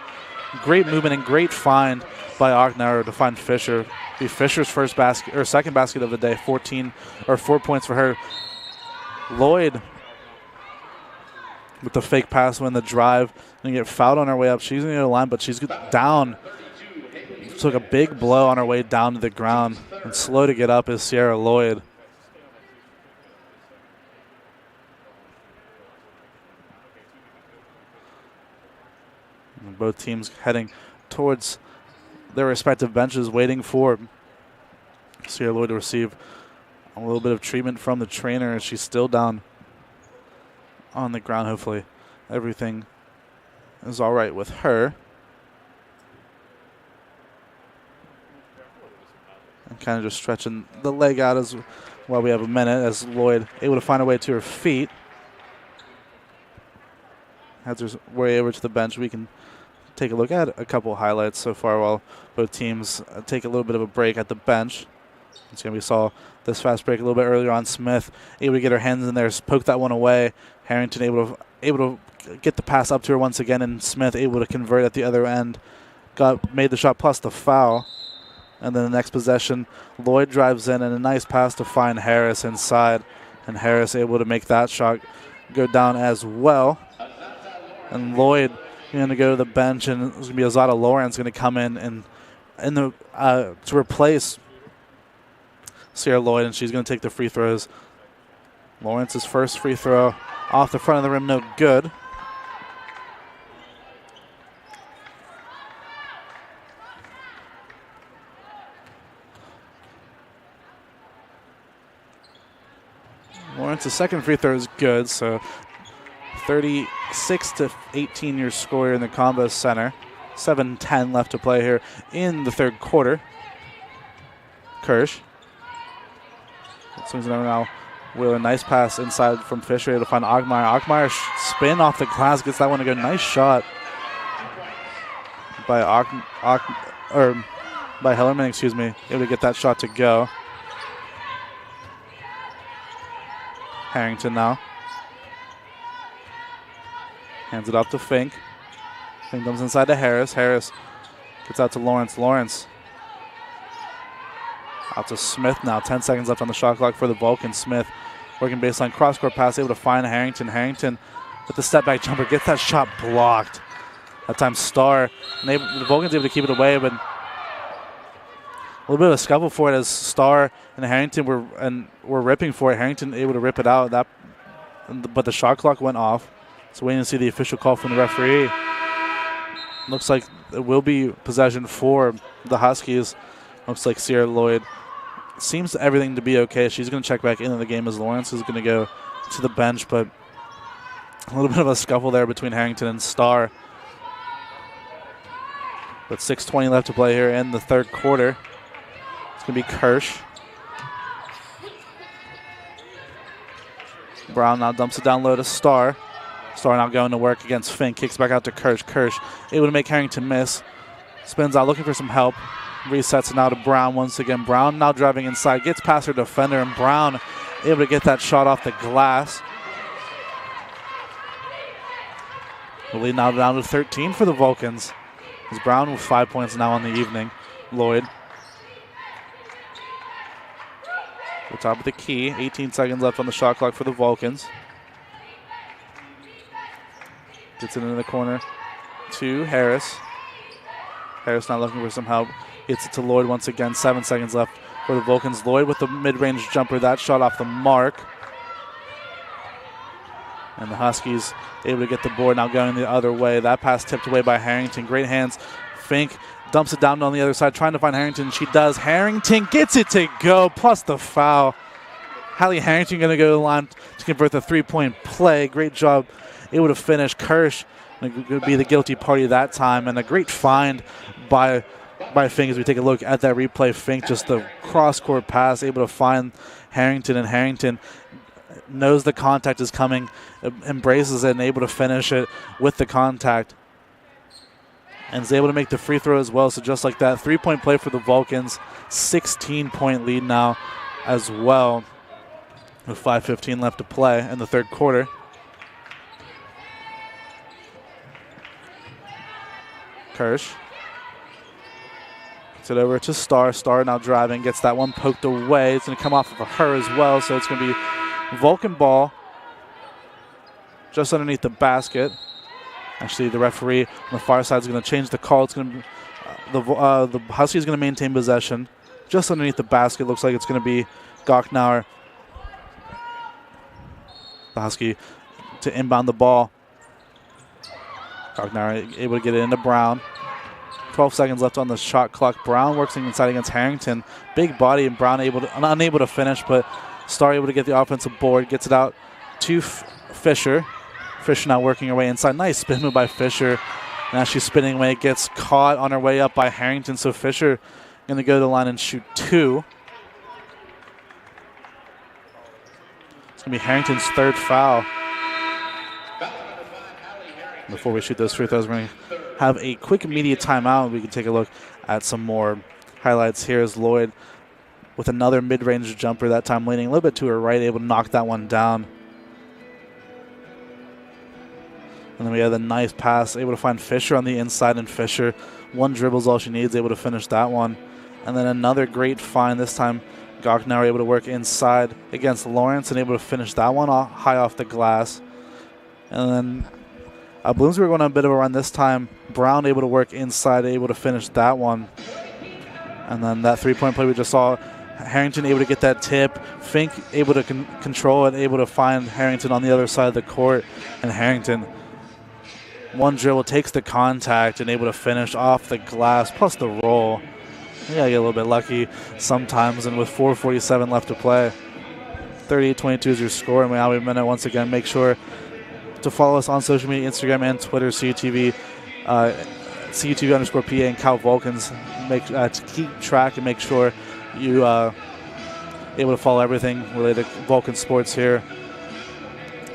Great movement and great find by Hocknauer to find Fisher. Be Fisher's first basket or second basket of the day. 4 points for her. Lloyd with the fake pass when the drive and get fouled on her way up. She's going to the line, but she's down. Took a big blow on her way down to the ground, and slow to get up is Sierra Lloyd. And both teams heading towards their respective benches, waiting for Sierra Lloyd to receive a little bit of treatment from the trainer as she's still down on the ground. Hopefully everything is all right with her. And kind of just stretching the leg out as while we have a minute, as Lloyd able to find a way to her feet. Has her way over to the bench. We can take a look at a couple highlights so far while both teams take a little bit of a break at the bench. We saw this fast break a little bit earlier on. Smith able to get her hands in there, poke that one away. Harrington able to get the pass up to her once again, and Smith able to convert at the other end. Made the shot plus the foul. And then the next possession, Lloyd drives in, and a nice pass to find Harris inside. And Harris able to make that shot go down as well. And Lloyd going to go to the bench, and it's going to be Azada Lawrence going to come in and to replace Sierra Lloyd, and she's going to take the free throws. Lawrence's first free throw off the front of the rim, no good. Lawrence's second free throw is good, so 36-18 your score in the Combo Center. 7:10 left to play here in the third quarter. Kirsch. Swings it over now. Wheeler, nice pass inside from Fisher able to find Ogmeyer. Ogmeyer spin off the glass, gets that one to go. Nice shot by by Hellerman, excuse me. Able to get that shot to go. Harrington now. Hands it up to Fink. Fink comes inside to Harris. Harris gets out to Lawrence. Lawrence out to Smith now. 10 seconds left on the shot clock for the Vulcans. Smith working baseline cross-court pass, able to find Harrington. Harrington with the step-back jumper, gets that shot blocked. That time Starr, and the Vulcans able to keep it away, but a little bit of a scuffle for it as Starr and Harrington were ripping for it. Harrington able to rip it out, but the shot clock went off. So waiting to see the official call from the referee. Looks like it will be possession for the Huskies. Looks like Sierra Lloyd seems everything to be okay. She's going to check back into the game as Lawrence is going to go to the bench, but a little bit of a scuffle there between Harrington and Starr. With 6:20 left to play here in the third quarter. It's going to be Kirsch. Brown now dumps it down low to Starr. Starr now going to work against Fink. Kicks back out to Kirsch. Kirsch able to make Harrington miss. Spins out looking for some help. Resets it now to Brown once again. Brown now driving inside. Gets past her defender, and Brown able to get that shot off the glass. The lead now down to 13 for the Vulcans. As Brown with 5 points now on the evening. Lloyd. The top of the key. 18 seconds left on the shot clock for the Vulcans. Gets it into the corner to Harris. Harris now looking for some help. Gets it to Lloyd once again. 7 seconds left for the Vulcans. Lloyd with the mid-range jumper. That shot off the mark. And the Huskies able to get the board now going the other way. That pass tipped away by Harrington. Great hands. Fink dumps it down on the other side, trying to find Harrington. She does. Harrington gets it to go, plus the foul. Hallie Harrington going to go to the line to convert the three-point play. Great job. Able to finish. Kirsch going to be the guilty party that time. And a great find by Fink as we take a look at that replay. Fink just the cross-court pass, able to find Harrington, and Harrington knows the contact is coming, embraces it, and able to finish it with the contact. And is able to make the free throw as well. So just like that, three-point play for the Vulcans. 16-point lead now as well, with 5:15 left to play in the third quarter. Kirsch gets it over to Starr. Starr now driving, gets that one poked away. It's going to come off of her as well, so it's going to be Vulcan ball just underneath the basket. Actually, the referee on the far side is going to change the call. It's going to be the Huskies is going to maintain possession just underneath the basket. Looks like it's going to be Gocknauer, the Husky, to inbound the ball. Gocknauer able to get it into Brown. 12 seconds left on the shot clock. Brown works inside against Harrington. Big body, and Brown unable to finish, but Starr able to get the offensive board. Gets it out to Fisher. Fisher now working her way inside. Nice spin move by Fisher. Now she's spinning away. Gets caught on her way up by Harrington. So Fisher going to go to the line and shoot two. It's going to be Harrington's third foul. Before we shoot those free throws, we're going to have a quick immediate timeout. We can take a look at some more highlights here as Lloyd with another mid-range jumper, that time leaning a little bit to her right, able to knock that one down. And then we have a nice pass, able to find Fisher on the inside, and Fisher, one dribble is all she needs, able to finish that one. And then another great find, this time Gocknauer able to work inside against Lawrence and able to finish that one high off the glass. And then Bloomsburg went on a bit of a run this time. Brown able to work inside, able to finish that one. And then that three-point play we just saw, Harrington able to get that tip. Fink able to control it, able to find Harrington on the other side of the court. And Harrington, one dribble, takes the contact and able to finish off the glass, plus the roll. You gotta get a little bit lucky sometimes, and with 4:47 left to play. 38-22 is your score, and now we have a minute once again. Make sure to follow us on social media, Instagram and Twitter, CUTV, CUTV_PA and Cal Vulcans. To keep track and make sure you able to follow everything related to Vulcan sports here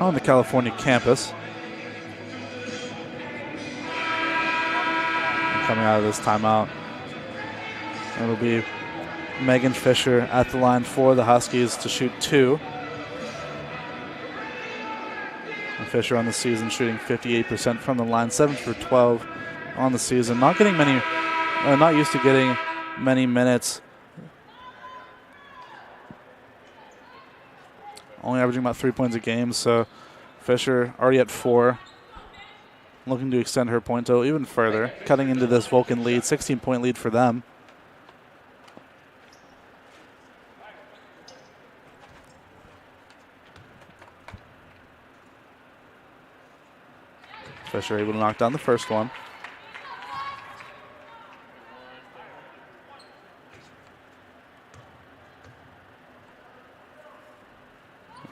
on the California campus. And coming out of this timeout, it'll be Megan Fisher at the line for the Huskies to shoot two. And Fisher on the season shooting 58% from the line, 7 for 12 on the season. Not used to getting many minutes only averaging about 3 points a game, so Fisher already at 4. Looking to extend her point total even further, cutting into this Vulcan lead, 16-point lead for them. Fisher able to knock down the first one.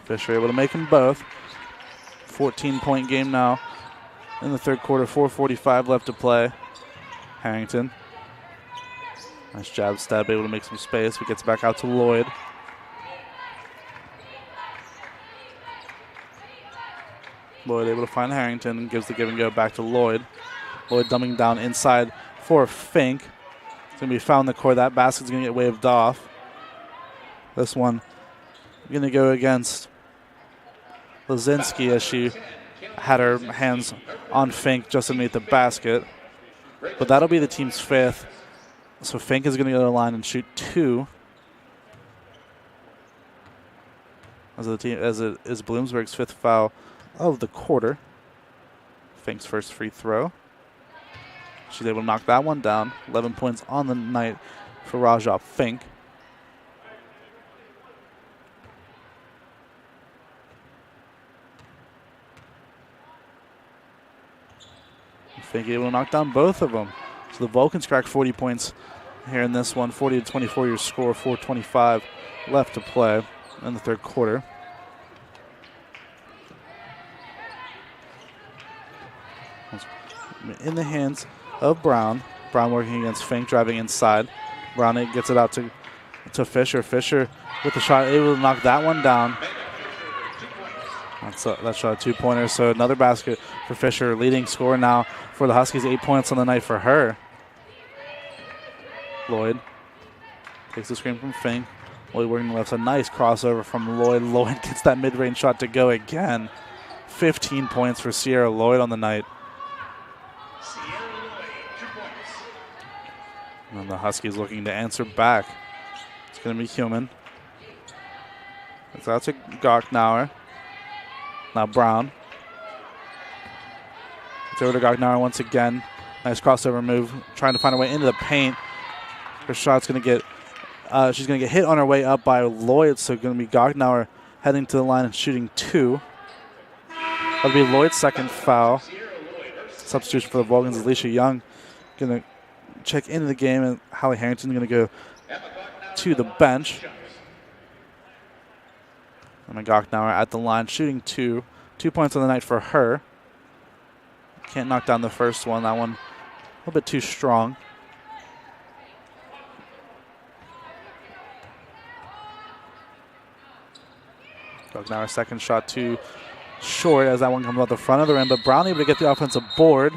Fisher able to make them both. 14-point game now in the third quarter, 4:45 left to play. Harrington. Nice jab stab, able to make some space, but gets back out to Lloyd. Lloyd able to find Harrington and gives the give and go back to Lloyd. Lloyd dumbing down inside for Fink. It's going to be found in the court. That basket's going to get waved off. This one going to go against Lazinski as she had her hands on Fink just underneath the basket. But that'll be the team's 5th. So Fink is going to go to the line and shoot 2. As it is Bloomsburg's 5th foul of the quarter. Fink's first free throw. She's able to knock that one down. 11 points on the night for Rajah Fink. Fink able to knock down both of them. So the Vulcans cracked 40 points here in this one. 40-24 your score, 4:25 left to play in the third quarter. In the hands of Brown. Brown working against Fink, driving inside. Brown gets it out to Fisher. Fisher with the shot, able to knock that one down. That shot a 2-pointer, so another basket for Fisher. Leading scorer now for the Huskies, 8 points on the night for her. Lloyd takes the screen from Fink. Lloyd working the left side. Nice crossover from Lloyd. Lloyd gets that mid-range shot to go again. 15 points for Sierra Lloyd on the night. And the Huskies looking to answer back. It's going to be Human. It's out to Gocknauer. Now Brown. It's over to Gocknauer once again. Nice crossover move. Trying to find a way into the paint. Her shot's going to get, she's going to get hit on her way up by Lloyd. So going to be Gocknauer heading to the line and shooting 2. That'll be Lloyd's second foul. Substitution for the Vulcans. Alicia Young going to check into the game, and Hallie Harrington going to go to the bench. And Gocknauer at the line, shooting 2. 2 points on the night for her. Can't knock down the first one. That one a little bit too strong. Gocknauer second shot too short as that one comes out the front of the rim, but Brown able to get the offensive board.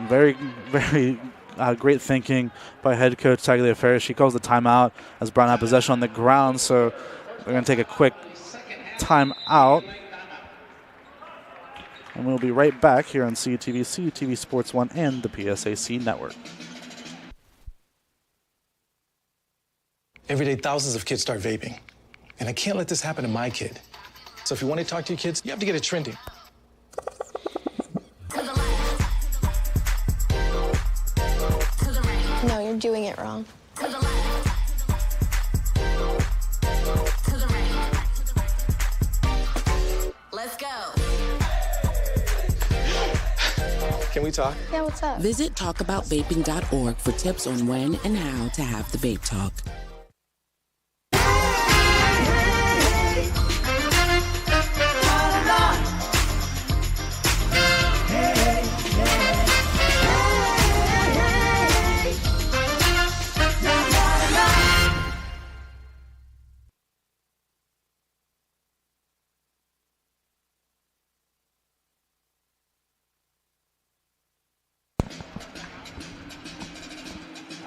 Very, very great thinking by head coach Tagliaferri. She calls the timeout as Brown had possession on the ground, so they're going to take a quick timeout. And we'll be right back here on CUTV, CUTV Sports 1, and the PSAC Network. Every day, thousands of kids start vaping. And I can't let this happen to my kid. So if you want to talk to your kids, you have to get it trending. No, you're doing it wrong. Let's go. Can we talk? Yeah, what's up? Visit talkaboutvaping.org for tips on when and how to have the vape talk.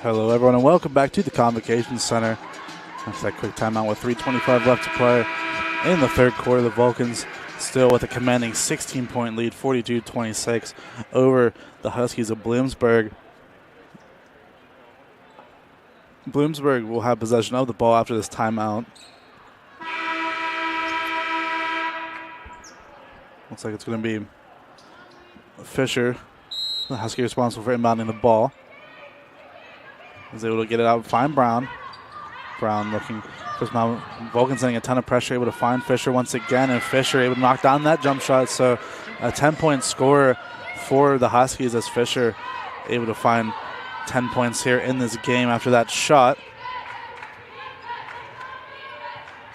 Hello, everyone, and welcome back to the Convocation Center. After that quick timeout with 3:25 left to play in the third quarter, the Vulcans still with a commanding 16-point lead, 42-26 over the Huskies of Bloomsburg. Bloomsburg will have possession of the ball after this timeout. Looks like it's going to be Fisher, the Husky responsible for inbounding the ball. Is able to get it out and find Brown. Brown looking for some. Vulcan sending a ton of pressure, able to find Fisher once again, and Fisher able to knock down that jump shot. So a 10-point score for the Huskies as Fisher able to find 10 points here in this game after that shot.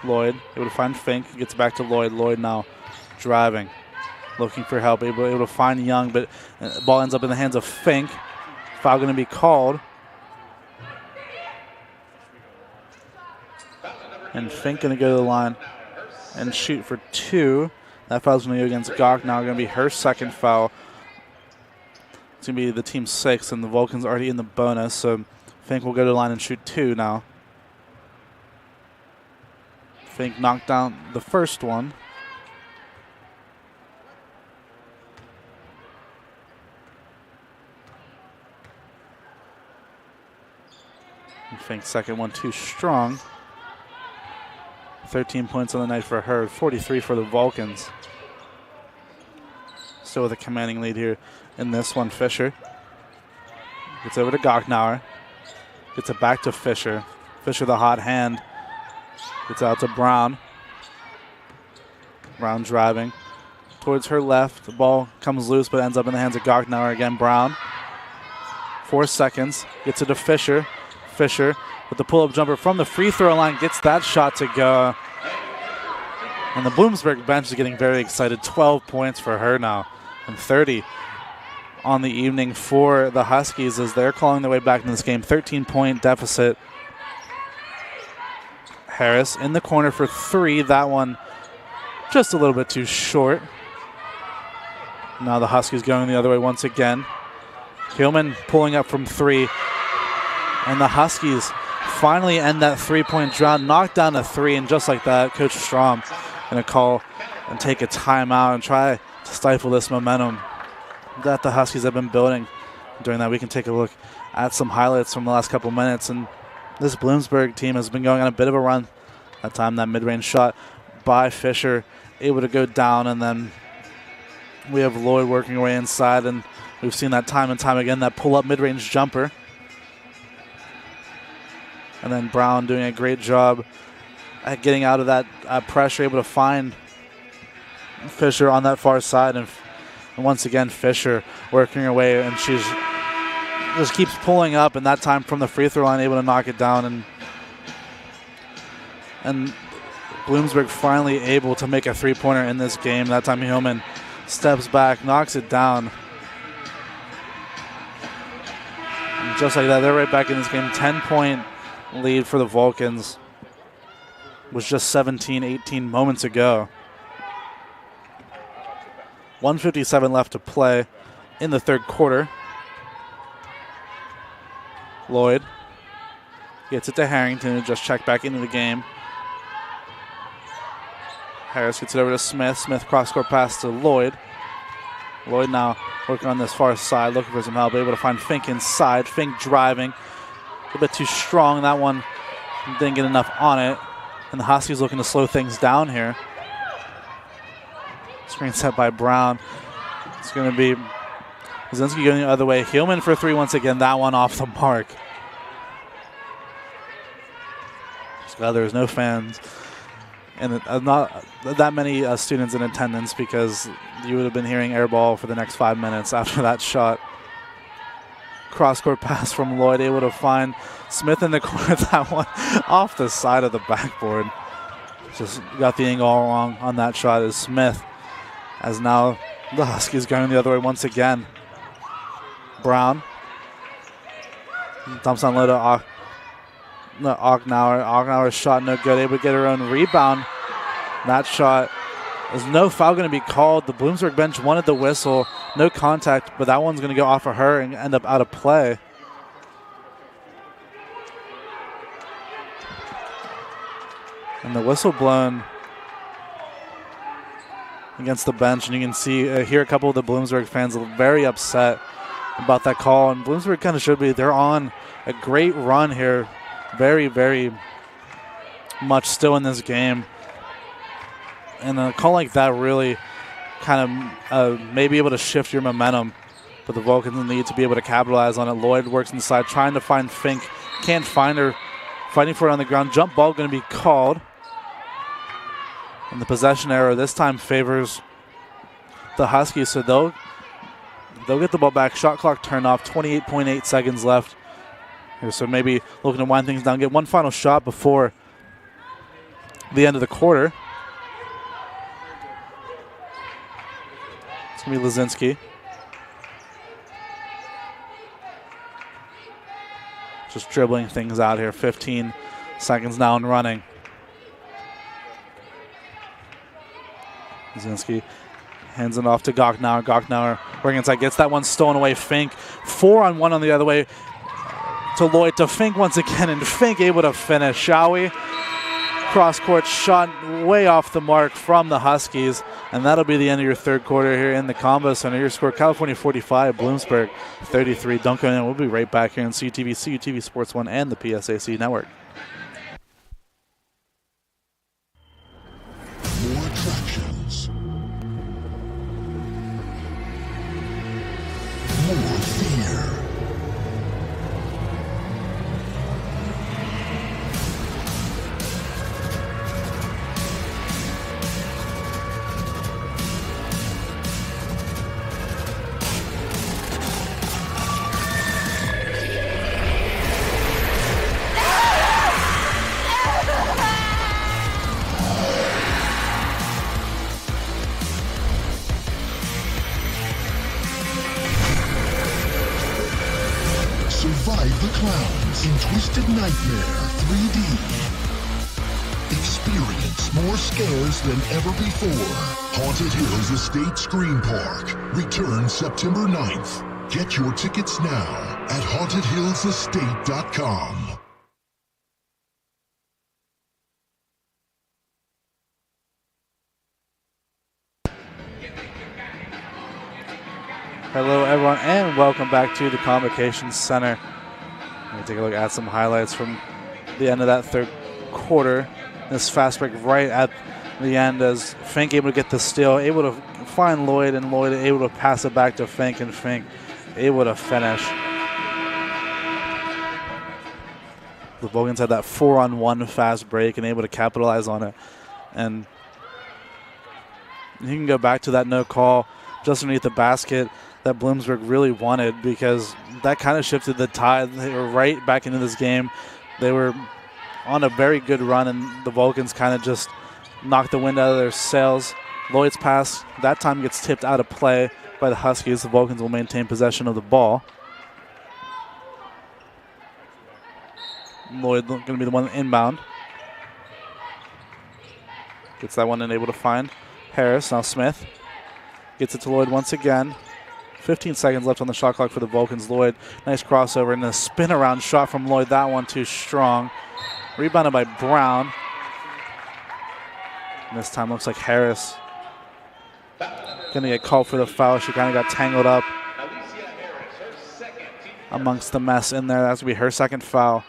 Lloyd able to find Fink, gets back to Lloyd. Lloyd now driving, looking for help, able to find Young, but the ball ends up in the hands of Fink. Foul going to be called. And Fink going to go to the line and shoot for 2. That foul's going to go against Gok now. Going to be her second foul. It's going to be the team's 6th, and the Vulcans already in the bonus. So Fink will go to the line and shoot 2 now. Fink knocked down the first one. And Fink's second one too strong. 13 points on the night for her, 43 for the Vulcans. Still with a commanding lead here in this one. Fisher gets over to Gocknauer. Gets it back to Fisher. Fisher the hot hand. Gets out to Brown. Brown driving towards her left. The ball comes loose but ends up in the hands of Gocknauer again. Brown. 4 seconds. Gets it to Fisher. Fisher with the pull-up jumper from the free throw line, gets that shot to go. And the Bloomsburg bench is getting very excited. 12 points for her now, and 30 on the evening for the Huskies as they're clawing their way back in this game. 13-point deficit. Harris in the corner for 3. That one just a little bit too short. Now the Huskies going the other way once again. Hillman pulling up from 3. And the Huskies finally end that 3-point drought, knock down a 3, and just like that, Coach Strom going to call and take a timeout and try to stifle this momentum that the Huskies have been building. During that, we can take a look at some highlights from the last couple minutes, and this Bloomsburg team has been going on a bit of a run. That time, that mid-range shot by Fisher, able to go down, and then we have Lloyd working her way inside, and we've seen that time and time again, that pull-up mid-range jumper. And then Brown doing a great job at getting out of that pressure, able to find Fisher on that far side. And once again, Fisher working her way, and she's just keeps pulling up, and that time from the free throw line, able to knock it down. And Bloomsburg finally able to make a 3-pointer in this game. That time Hillman steps back, knocks it down. And just like that, they're right back in this game. 10-point lead for the Vulcans was just 17-18 moments ago. 1:57 left to play in the third quarter. Lloyd gets it to Harrington, who just checked back into the game. Harris gets it over to Smith. Smith cross-court pass to Lloyd. Lloyd now working on this far side, looking for some help, able to find Fink inside. Fink driving. A bit too strong. That one didn't get enough on it. And the Huskies looking to slow things down here. Screen set by Brown. It's going to be Kaczynski going the other way. Hillman for 3 once again. That one off the mark. Just glad there's no fans and not that many students in attendance, because you would have been hearing air ball for the next 5 minutes after that shot. Cross-court pass from Lloyd, able to find Smith in the corner. That one off the side of the backboard. Just got the angle all wrong on that shot as Smith, as now the Huskies going the other way once again. Brown dumps on low to Ognauer. Ognauer's shot no good, able to get her own rebound. That shot, there's no foul going to be called. The Bloomsburg bench wanted the whistle. No contact, but that one's going to go off of her and end up out of play. And the whistle blown against the bench, and you can see hear a couple of the Bloomsburg fans very upset about that call. And Bloomsburg kind of should be. They're on a great run here, very, very much still in this game. And a call like that really kind of may be able to shift your momentum. But the Vulcans need to be able to capitalize on it. Lloyd works inside, trying to find Fink. Can't find her. Fighting for it on the ground. Jump ball going to be called. And the possession error this time favors the Huskies, so they'll get the ball back. Shot clock turned off. 28.8 seconds left. So maybe looking to wind things down. Get one final shot before the end of the quarter. It's going to be Lazinski. Just dribbling things out here. 15 seconds now and running. Lazinski hands it off to Gochnauer. Gochnauer working inside, gets that one stolen away. Fink 4-on-1 on the other way to Lloyd, to Fink once again, and Fink able to finish, shall we? Cross-court shot way off the mark from the Huskies, and that'll be the end of your third quarter here in the Combo Center. Your score, California 45, Bloomsburg 33. Don't go in. We'll be right back here on CUTV, CUTV Sports 1, and the PSAC Network. More attractions. More fear. Survive the clowns in Twisted Nightmare 3D. Experience more scares than ever before. Haunted Hills Estate Scream Park returns September 9th. Get your tickets now at hauntedhillsestate.com. Hello, everyone, and welcome back to the Convocation Center. Let me take a look at some highlights from the end of that third quarter. This fast break right at the end as Fink able to get the steal, able to find Lloyd, and Lloyd able to pass it back to Fink, and Fink able to finish. The Vulcans had that 4-on-1 fast break and able to capitalize on it. And you can go back to that no call just underneath the basket that Bloomsburg really wanted, because that kind of shifted the tide. They were right back into this game. They were on a very good run, and the Vulcans kind of just knocked the wind out of their sails. Lloyd's pass that time gets tipped out of play by the Huskies. The Vulcans will maintain possession of the ball. Lloyd going to be the one inbound. Gets that one and able to find Harris. Now Smith gets it to Lloyd once again. 15 seconds left on the shot clock for the Vulcans. Lloyd, nice crossover and a spin around shot from Lloyd. That one too strong. Rebounded by Brown. And this time looks like Harris going to get called for the foul. She kind of got tangled up amongst the mess in there. That's going to be her second foul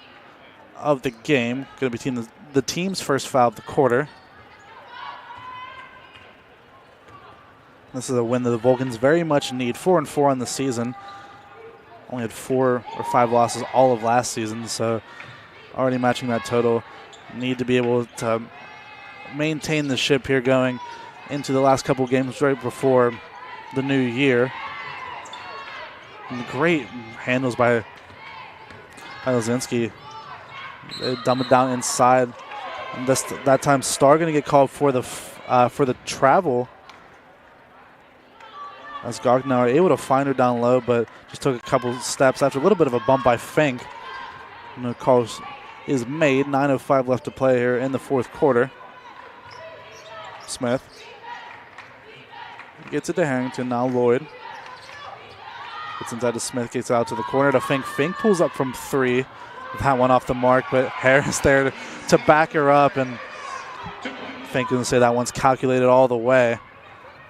of the game. Going to be the team's first foul of the quarter. This is a win that the Vulcans very much need. 4-4 on the season. Only had 4 or 5 losses all of last season, so already matching that total. Need to be able to maintain the ship here going into the last couple games right before the new year. And great handles by Lazinski. They dumb it down inside. And that time, Starr going to get called for the travel. As Gochnauer able to find her down low, but just took a couple steps after a little bit of a bump by Fink. No call is made. 9:05 left to play here in the fourth quarter. Smith gets it to Harrington. Now Lloyd gets inside to Smith. Gets out to the corner to Fink. Fink pulls up from 3. That one off the mark, but Harris there to back her up, and Fink going to say that one's calculated all the way.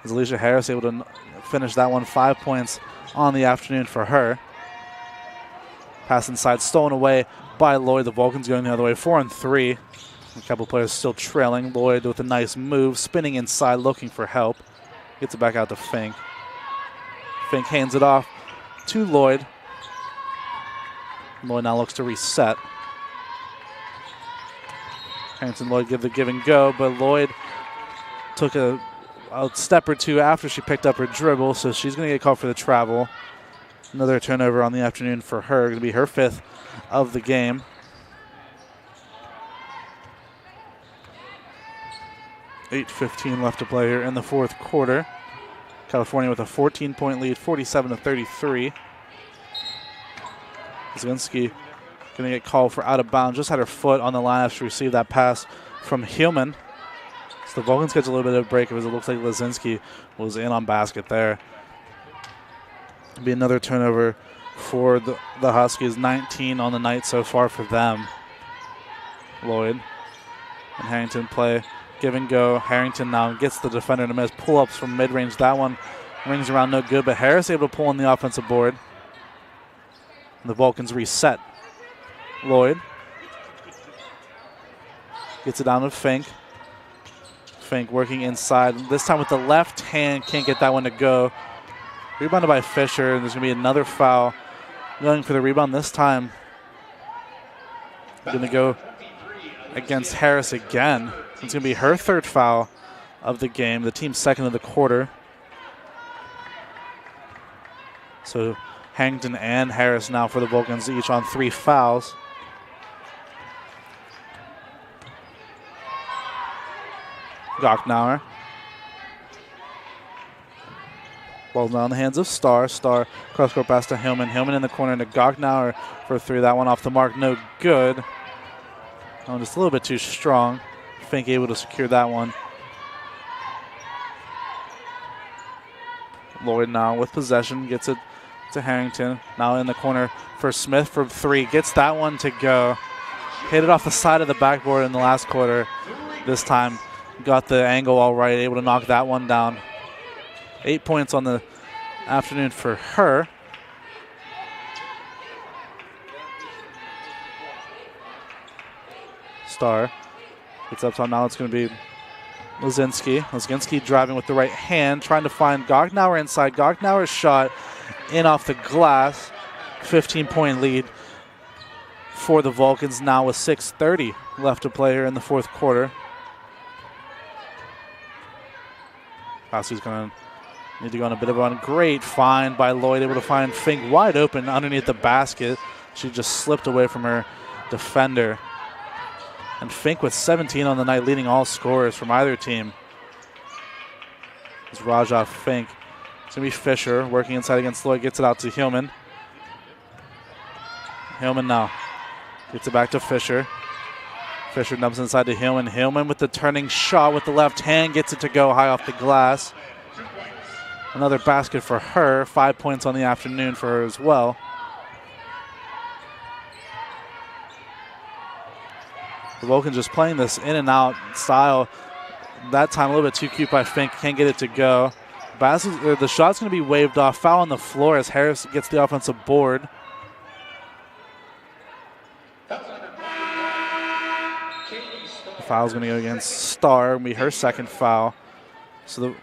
Is Alicia Harris able to finish that one? 5 points on the afternoon for her. Pass inside, stolen away by Lloyd. The Vulcans going the other way. 4-3. A couple players still trailing. Lloyd with a nice move, spinning inside, looking for help. Gets it back out to Fink. Fink hands it off to Lloyd. Lloyd now looks to reset. Harrington Lloyd give the give and go, but Lloyd took a step or two after she picked up her dribble, so she's going to get called for the travel. Another turnover on the afternoon for her. Going to be her 5th of the game. .8:15 left to play here in the 4th quarter. California with a 14-point lead, 47-33. Zielinski going to get called for out of bounds. Just had her foot on the line after she received that pass from Hillman. So the Vulcans catch a little bit of a break because it looks like Lazinski was in on basket there. It'll be another turnover for the Huskies. 19 on the night so far for them. Lloyd and Harrington play. Give and go. Harrington now gets the defender to miss. Pull-ups from mid-range. That one rings around no good, but Harris able to pull on the offensive board. And the Vulcans reset. Lloyd gets it down to Fink. Fink working inside. This time with the left hand. Can't get that one to go. Rebounded by Fisher. And there's going to be another foul going for the rebound. This time going to go against Harris again. It's going to be her 3rd foul of the game, the team's 2nd of the quarter. So Harrington and Harris now for the Vulcans, each on 3 fouls. Gocknauer. Ball's now in the hands of Starr. Starr cross-court pass to Hillman. Hillman in the corner to Gocknauer for 3. That one off the mark, no good. Oh, just a little bit too strong. Fink able to secure that one. Lloyd now with possession, gets it to Harrington. Now in the corner for Smith from 3. Gets that one to go. Hit it off the side of the backboard in the last quarter. This time got the angle all right, able to knock that one down. 8 points on the afternoon for her. Starr gets up top. Now it's going to be Lazinski. Lazinski driving with the right hand, trying to find Gocknauer inside. Gocknauer's shot in off the glass. 15-point lead for the Vulcans now with 6:30 left to play here in the 4th quarter. Huskies going to need to go on a bit of a run. Great find by Lloyd, able to find Fink wide open underneath the basket. She just slipped away from her defender. And Fink with 17 on the night, leading all scorers from either team. It's Rajah Fink. It's going to be Fisher working inside against Lloyd. Gets it out to Hillman. Hillman now gets it back to Fisher. Fisher dumps inside to Hillman. Hillman with the turning shot with the left hand. Gets it to go high off the glass. Another basket for her. 5 points on the afternoon for her as well. The Vulcans just playing this in and out style. That time a little bit too cute by Fink. Can't get it to go. The shot's going to be waved off. Foul on the floor as Harris gets the offensive board. The foul's going to go against Starr. It'll be her 2nd foul. So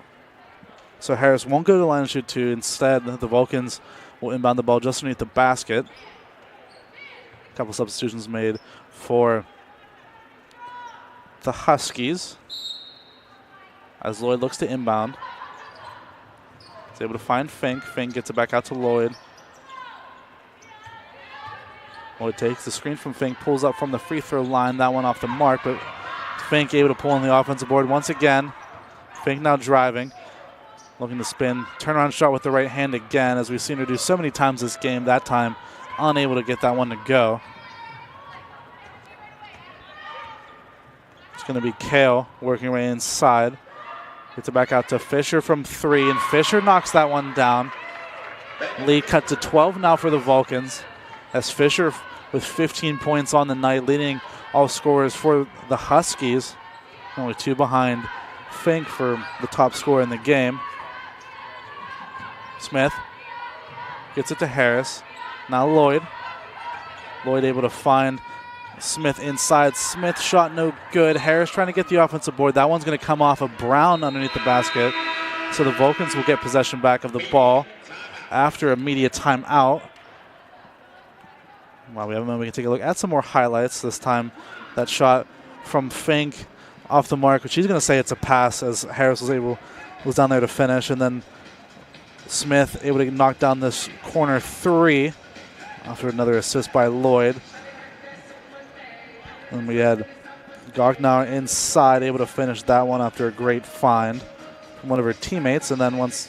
Harris won't go to the line and shoot 2. Instead, the Vulcans will inbound the ball just underneath the basket. A couple substitutions made for the Huskies as Lloyd looks to inbound. He's able to find Fink. Fink gets it back out to Lloyd. Lloyd takes the screen from Fink, pulls up from the free throw line. That one off the mark, but Fink able to pull on the offensive board once again. Fink now driving, looking to spin. Turnaround shot with the right hand again, as we've seen her do so many times this game. That time unable to get that one to go. It's going to be Kale working right inside. Gets it back out to Fisher from 3, and Fisher knocks that one down. Lead cut to 12 now for the Vulcans, as Fisher with 15 points on the night, leading all scorers for the Huskies. Only 2 behind Fink for the top scorer in the game. Smith gets it to Harris. Now Lloyd. Lloyd able to find Smith inside. Smith shot no good. Harris trying to get the offensive board. That one's going to come off of Brown underneath the basket. So the Vulcans will get possession back of the ball after a media timeout. While we have a moment, we can take a look at some more highlights. This time, that shot from Fink off the mark, which he's going to say it's a pass, as Harris was down there to finish, and then Smith able to knock down this corner three after another assist by Lloyd. And we had Gognauer inside, able to finish that one after a great find from one of her teammates. And then once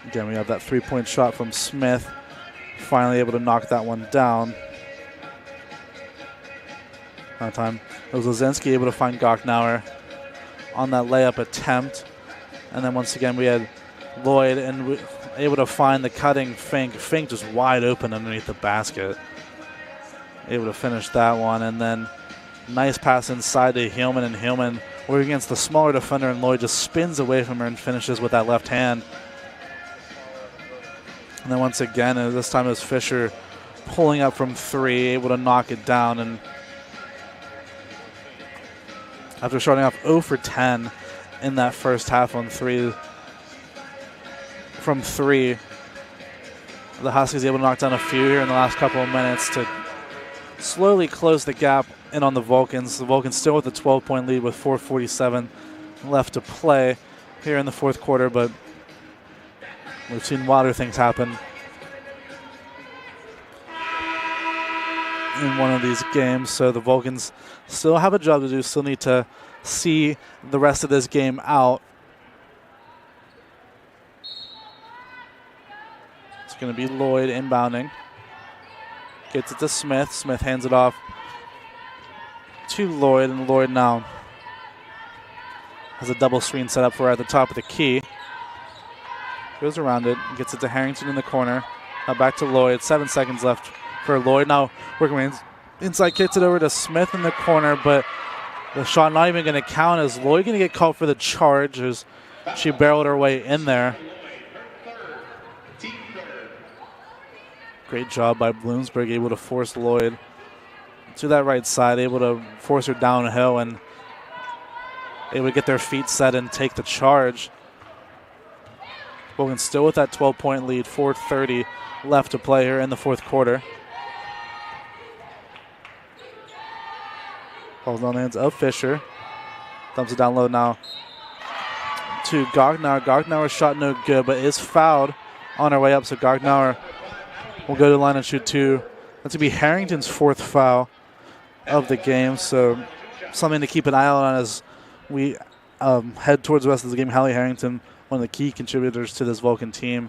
again, we have that three-point shot from Smith, finally able to knock that one down. That time it was Lazinski able to find Gognauer on that layup attempt. And then once again we had Lloyd and able to find the cutting Fink. Fink just wide open underneath the basket. Able to finish that one. And then nice pass inside to Hillman, and Hillman working against the smaller defender, and Lloyd just spins away from her and finishes with that left hand. And then once again, this time it was Fisher pulling up from three, able to knock it down. And after starting off 0 for 10 in that first half on from three, the Huskies able to knock down a few here in the last couple of minutes to slowly close the gap in on the Vulcans. The Vulcans still with a 12-point lead with 4:47 left to play here in the fourth quarter, but we've seen wilder things happen in one of these games. So the Vulcans still have a job to do, still need to see the rest of this game out. It's going to be Lloyd inbounding. Gets it to Smith. Smith hands it off to Lloyd, and Lloyd now has a double screen set up for her at the top of the key. Goes around it, gets it to Harrington in the corner. Now back to Lloyd. 7 seconds left for Lloyd. Now working inside, kicks it over to Smith in the corner, but the shot not even going to count, as Lloyd going to get called for the charge as she barreled her way in there. Great job by Bloomsburg, able to force Lloyd to that right side, able to force her downhill and able to get their feet set and take the charge. Vulcans still with that 12-point lead, 4:30 left to play here in the fourth quarter. Ball's on the hands of Fisher. Dumps it down low now to Gognauer. Gognauer's shot no good, but is fouled on her way up, so Gognauer will go to the line and shoot two. That's going to be Harrington's fourth foul of the game, so something to keep an eye out on as we head towards the rest of the game. Hallie Harrington, one of the key contributors to this Vulcan team,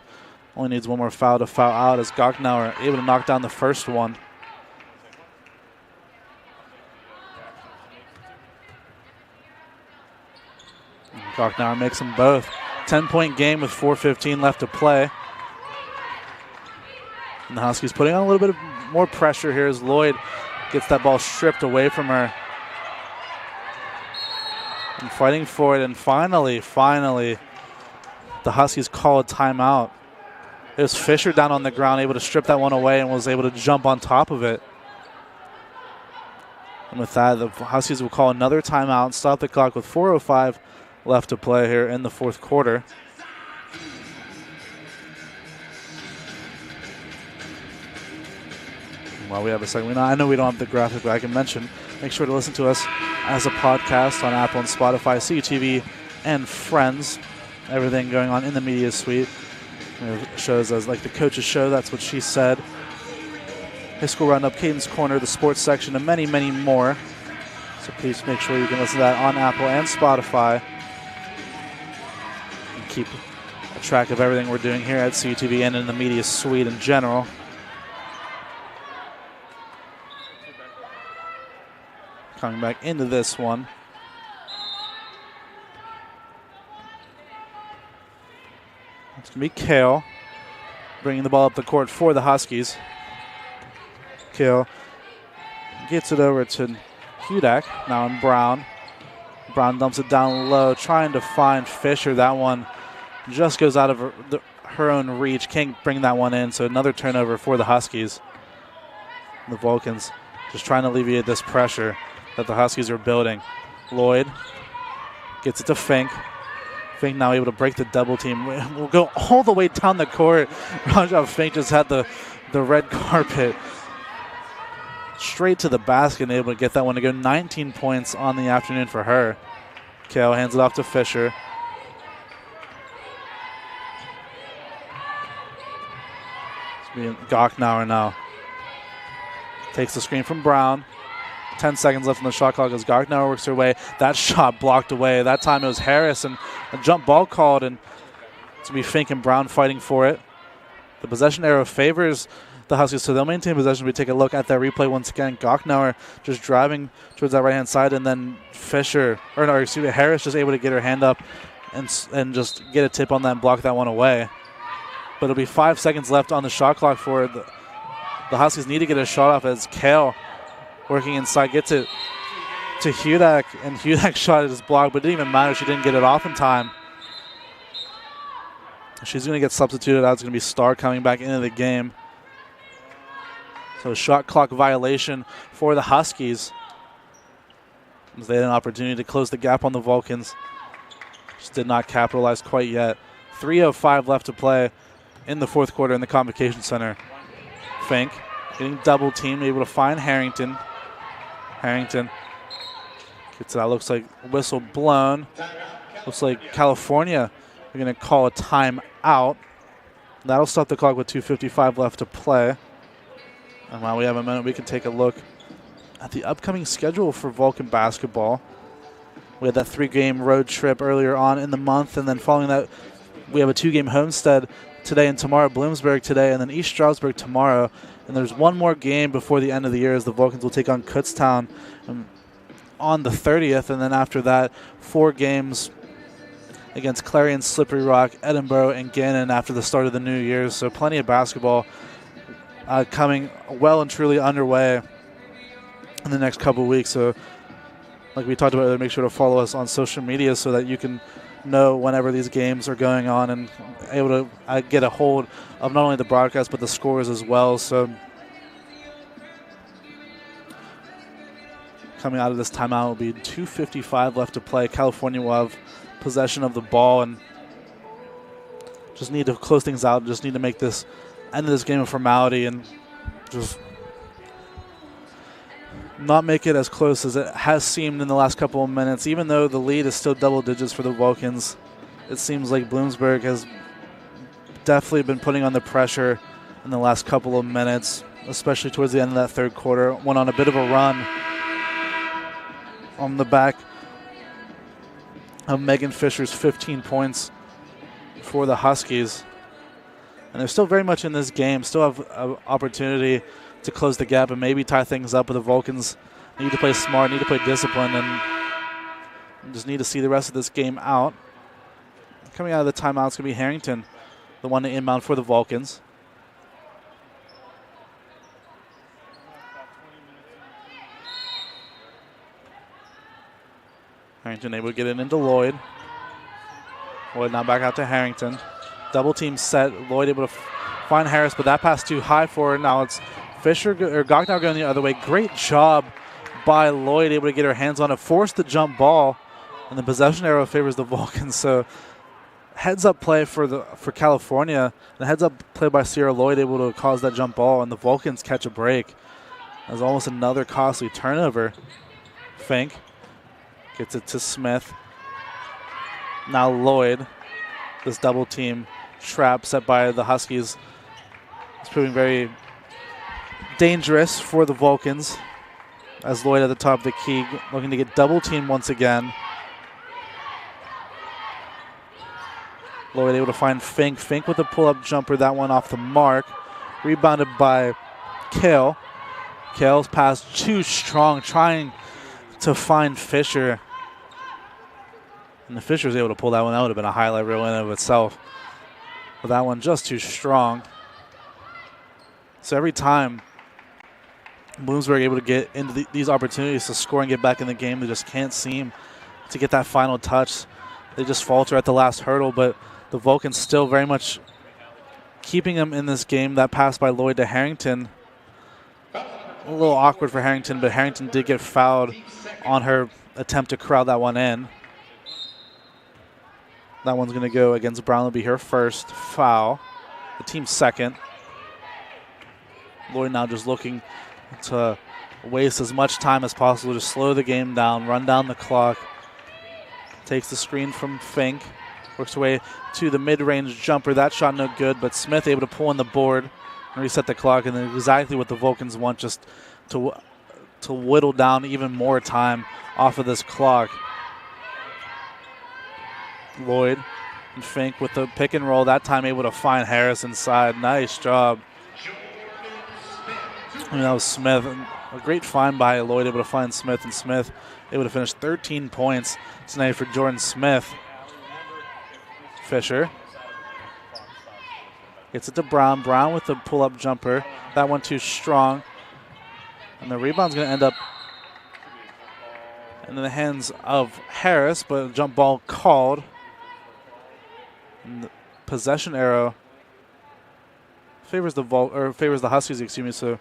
only needs one more foul to foul out, as Gognauer able to knock down the first one. Gognauer makes them both. 10-point game with 4:15 left to play. And the Huskies putting on a little bit of more pressure here as Lloyd gets that ball stripped away from her. And fighting for it, and finally, the Huskies call a timeout. It was Fisher down on the ground, able to strip that one away, and was able to jump on top of it. And with that, the Huskies will call another timeout, stop the clock with 4:05 left to play here in the fourth quarter. While we have a second, I know we don't have the graphic, but I can mention, make sure to listen to us as a podcast on Apple and Spotify, CUTV, and Friends. Everything going on in the media suite. Shows as like the coach's show, that's what she said. High School Roundup, Caden's Corner, the sports section, and many, many more. So please make sure you can listen to that on Apple and Spotify. And keep a track of everything we're doing here at CUTV and in the media suite in general. Coming back into this one. It's going to be Kale bringing the ball up the court for the Huskies. Kale gets it over to Hudak, now in Brown. Brown dumps it down low, trying to find Fisher. That one just goes out of her own reach. Can't bring that one in, so another turnover for the Huskies. The Vulcans just trying to alleviate this pressure that the Huskies are building. Lloyd gets it to Fink. Fink now able to break the double team. We'll go all the way down the court. Rajah Fink just had the red carpet. Straight to the basket and able to get that one to go. 19 points on the afternoon for her. Kale hands it off to Fisher. Gocknauer now takes the screen from Brown. 10 seconds left on the shot clock as Gocknauer works her way. That shot blocked away. That time it was Harris, and a jump ball called, and it's going to be Fink and Brown fighting for it. The possession arrow favors the Huskies, so they'll maintain possession. We take a look at that replay once again. Gocknauer just driving towards that right-hand side, and then Harris just able to get her hand up and just get a tip on that and block that one away. But it'll be 5 seconds left on the shot clock for the Huskies. Need to get a shot off as Kale working inside gets it to Hudak, and Hudak shot at his block, but it didn't even matter. She didn't get it off in time. She's going to get substituted out. It's going to be Starr coming back into the game. So a shot clock violation for the Huskies, as they had an opportunity to close the gap on the Vulcans. Just did not capitalize quite yet. 3:05 left to play in the fourth quarter in the Convocation Center. Fink getting double teamed, able to find Harrington. Harrington gets it out. Looks like whistle blown. Looks like California are going to call a timeout. That'll stop the clock with 2:55 left to play. And while we have a minute, we can take a look at the upcoming schedule for Vulcan basketball. We had that 3-game road trip earlier on in the month, and then following that, we have a 2-game homestead today and tomorrow. Bloomsburg today, and then East Stroudsburg tomorrow. And there's one more game before the end of the year as the Vulcans will take on Kutztown on the 30th. And then after that, 4 games against Clarion, Slippery Rock, Edinburgh, and Gannon after the start of the new year. So plenty of basketball coming well and truly underway in the next couple of weeks. So like we talked about, make sure to follow us on social media so that you can know whenever these games are going on and able to get a hold of not only the broadcast but the scores as well. So coming out of this timeout will be 2:55 left to play. California will have possession of the ball and just need to close things out. Just need to make this end of this game a formality and just not make it as close as it has seemed in the last couple of minutes. Even though the lead is still double digits for the Vulcans, it seems like Bloomsburg has definitely been putting on the pressure in the last couple of minutes, especially towards the end of that third quarter. Went on a bit of a run on the back of Megan Fisher's 15 points for the Huskies. And they're still very much in this game, still have an opportunity to close the gap and maybe tie things up, but the Vulcans need to play smart, need to play disciplined, and just need to see the rest of this game out. Coming out of the timeout is going to be Harrington, the one to inbound for the Vulcans. Harrington able to get it into Lloyd. Lloyd now back out to Harrington. Double team set. Lloyd able to find Harris, but that pass too high for her. Now it's Fisher or Gocknauer going the other way. Great job by Lloyd, able to get her hands on it, force the jump ball, and the possession arrow favors the Vulcans. So heads up play for California, and heads up play by Sierra Lloyd, able to cause that jump ball, and the Vulcans catch a break. That's almost another costly turnover. Fink gets it to Smith. Now Lloyd, this double team trap set by the Huskies, is proving very dangerous for the Vulcans, as Lloyd at the top of the key looking to get double teamed once again. Lloyd able to find Fink. Fink with a pull-up jumper, that one off the mark. Rebounded by Kale. Kale's pass too strong, trying to find Fisher. And the Fisher was able to pull that one. That would have been a highlight reel in and of itself. But that one just too strong. So every time Bloomsburg able to get into these opportunities to score and get back in the game, they just can't seem to get that final touch. They just falter at the last hurdle, but the Vulcans still very much keeping them in this game. That pass by Lloyd to Harrington, a little awkward for Harrington, but Harrington did get fouled on her attempt to crowd that one in. That one's going to go against Brown. It'll be her first foul. The team's second. Lloyd now just looking to waste as much time as possible, just slow the game down, run down the clock. Takes the screen from Fink. Works her way to the mid-range jumper. That shot no good, but Smith able to pull on the board and reset the clock, and then exactly what the Vulcans want, just to whittle down even more time off of this clock. Lloyd and Fink with the pick and roll, that time able to find Harris inside. Nice job. And that was Smith. A great find by Lloyd, able to find Smith, and Smith able to finish 13 points tonight for Jordan Smith. Fisher gets it to Brown. Brown with the pull-up jumper. That one too strong. And the rebound's going to end up in the hands of Harris, but a jump ball called. And the possession arrow favors the Huskies, excuse me. So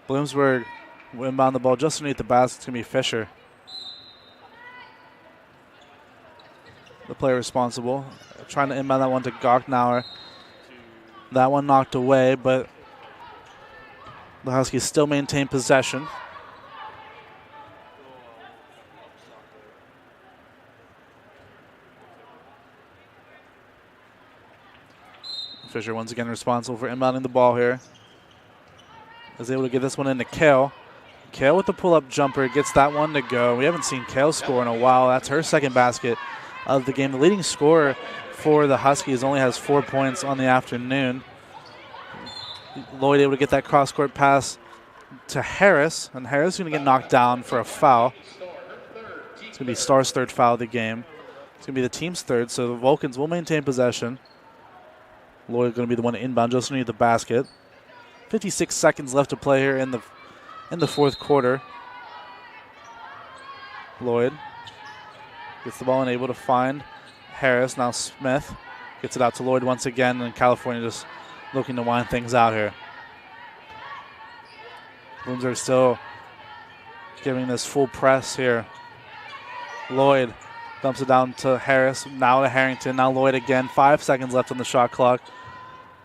Bloomsburg will inbound the ball just underneath the basket. It's going to be Fisher, the player responsible, trying to inbound that one to Gocknauer. That one knocked away, but the Huskies still maintain possession. Fisher once again responsible for inbounding the ball here. Is able to get this one into Kale. Kale with the pull-up jumper gets that one to go. We haven't seen Kale score in a while. That's her second basket of the game. The leading scorer for the Huskies only has 4 points on the afternoon. Lloyd able to get that cross-court pass to Harris, and Harris is going to get knocked down for a foul. It's going to be Star's third foul of the game. It's going to be the team's third, so the Vulcans will maintain possession. Lloyd going to be the one to inbound just underneath the basket. 56 seconds left to play here in the fourth quarter. Lloyd gets the ball and able to find Harris. Now Smith gets it out to Lloyd once again, and California just looking to wind things out here. Bloomsburg still giving this full press here. Lloyd dumps it down to Harris, now to Harrington, now Lloyd again. 5 seconds left on the shot clock.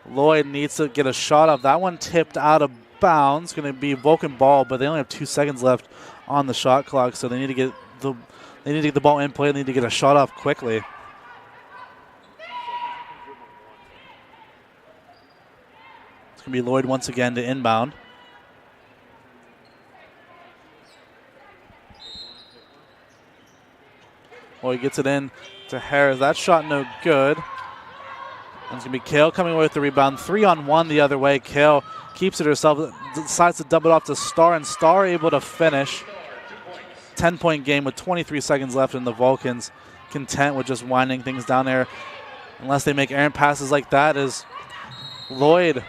Lloyd needs to get a shot up. That one tipped out of bounds. Going to be Vulcan ball, but they only have 2 seconds left on the shot clock, so they need to get the ball in play. They need to get a shot off quickly. It's going to be Lloyd once again to inbound. Lloyd gets it in to Harris. That shot no good. And it's going to be Kale coming away with the rebound. 3-on-1 the other way. Kale keeps it herself, decides to double it off to Starr, and Starr able to finish. 10-point game with 23 seconds left, and the Vulcans content with just winding things down there. Unless they make errant passes like that, is Lloyd.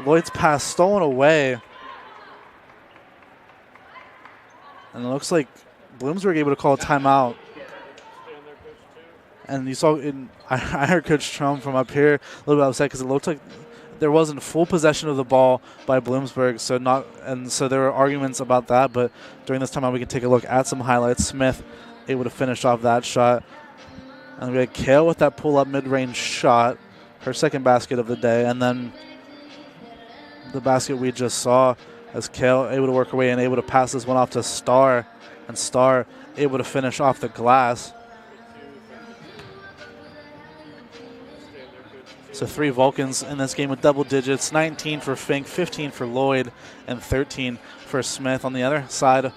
Lloyd's pass stolen away. And it looks like Bloomsburg able to call a timeout. And you saw, I heard Coach Trump from up here a little bit upset because it looked like there wasn't full possession of the ball by Bloomsburg, so there were arguments about that. But during this timeout, we can take a look at some highlights. Smith able to finish off that shot, and we had Kale with that pull-up mid-range shot, her second basket of the day, and then the basket we just saw as Kale able to work her way and able to pass this one off to Starr, and Starr able to finish off the glass. So 3 Vulcans in this game with double digits, 19 for Fink, 15 for Lloyd, and 13 for Smith. On the other side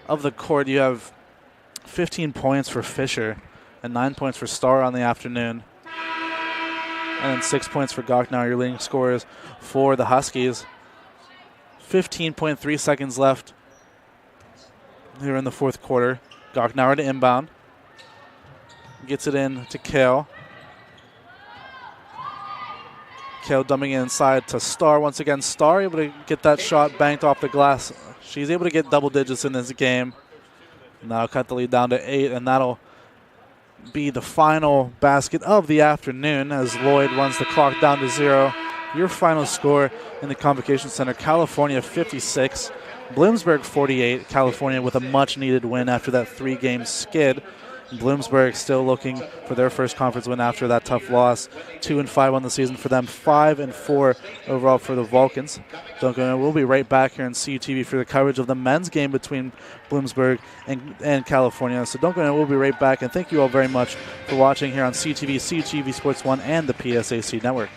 of the court, you have 15 points for Fisher and 9 points for Starr on the afternoon. And then 6 points for Gocknauer, your leading scorers for the Huskies. 15.3 seconds left here in the fourth quarter. Gocknauer to inbound. Gets it in to Kale. Kale dumping inside to Starr once again. Starr able to get that shot banked off the glass. She's able to get double digits in this game. Now cut the lead down to 8, and that'll be the final basket of the afternoon as Lloyd runs the clock down to 0. Your final score in the Convocation Center, California 56, Bloomsburg 48. California with a much-needed win after that 3-game skid Bloomsburg still looking for their first conference win after that tough loss. 2-5 on the season for them, 5-4 overall for the Vulcans. Don't go anywhere. We'll be right back here on CUTV for the coverage of the men's game between Bloomsburg and California. So don't go anywhere. We'll be right back. And thank you all very much for watching here on CUTV, CUTV Sports 1, and the PSAC Network.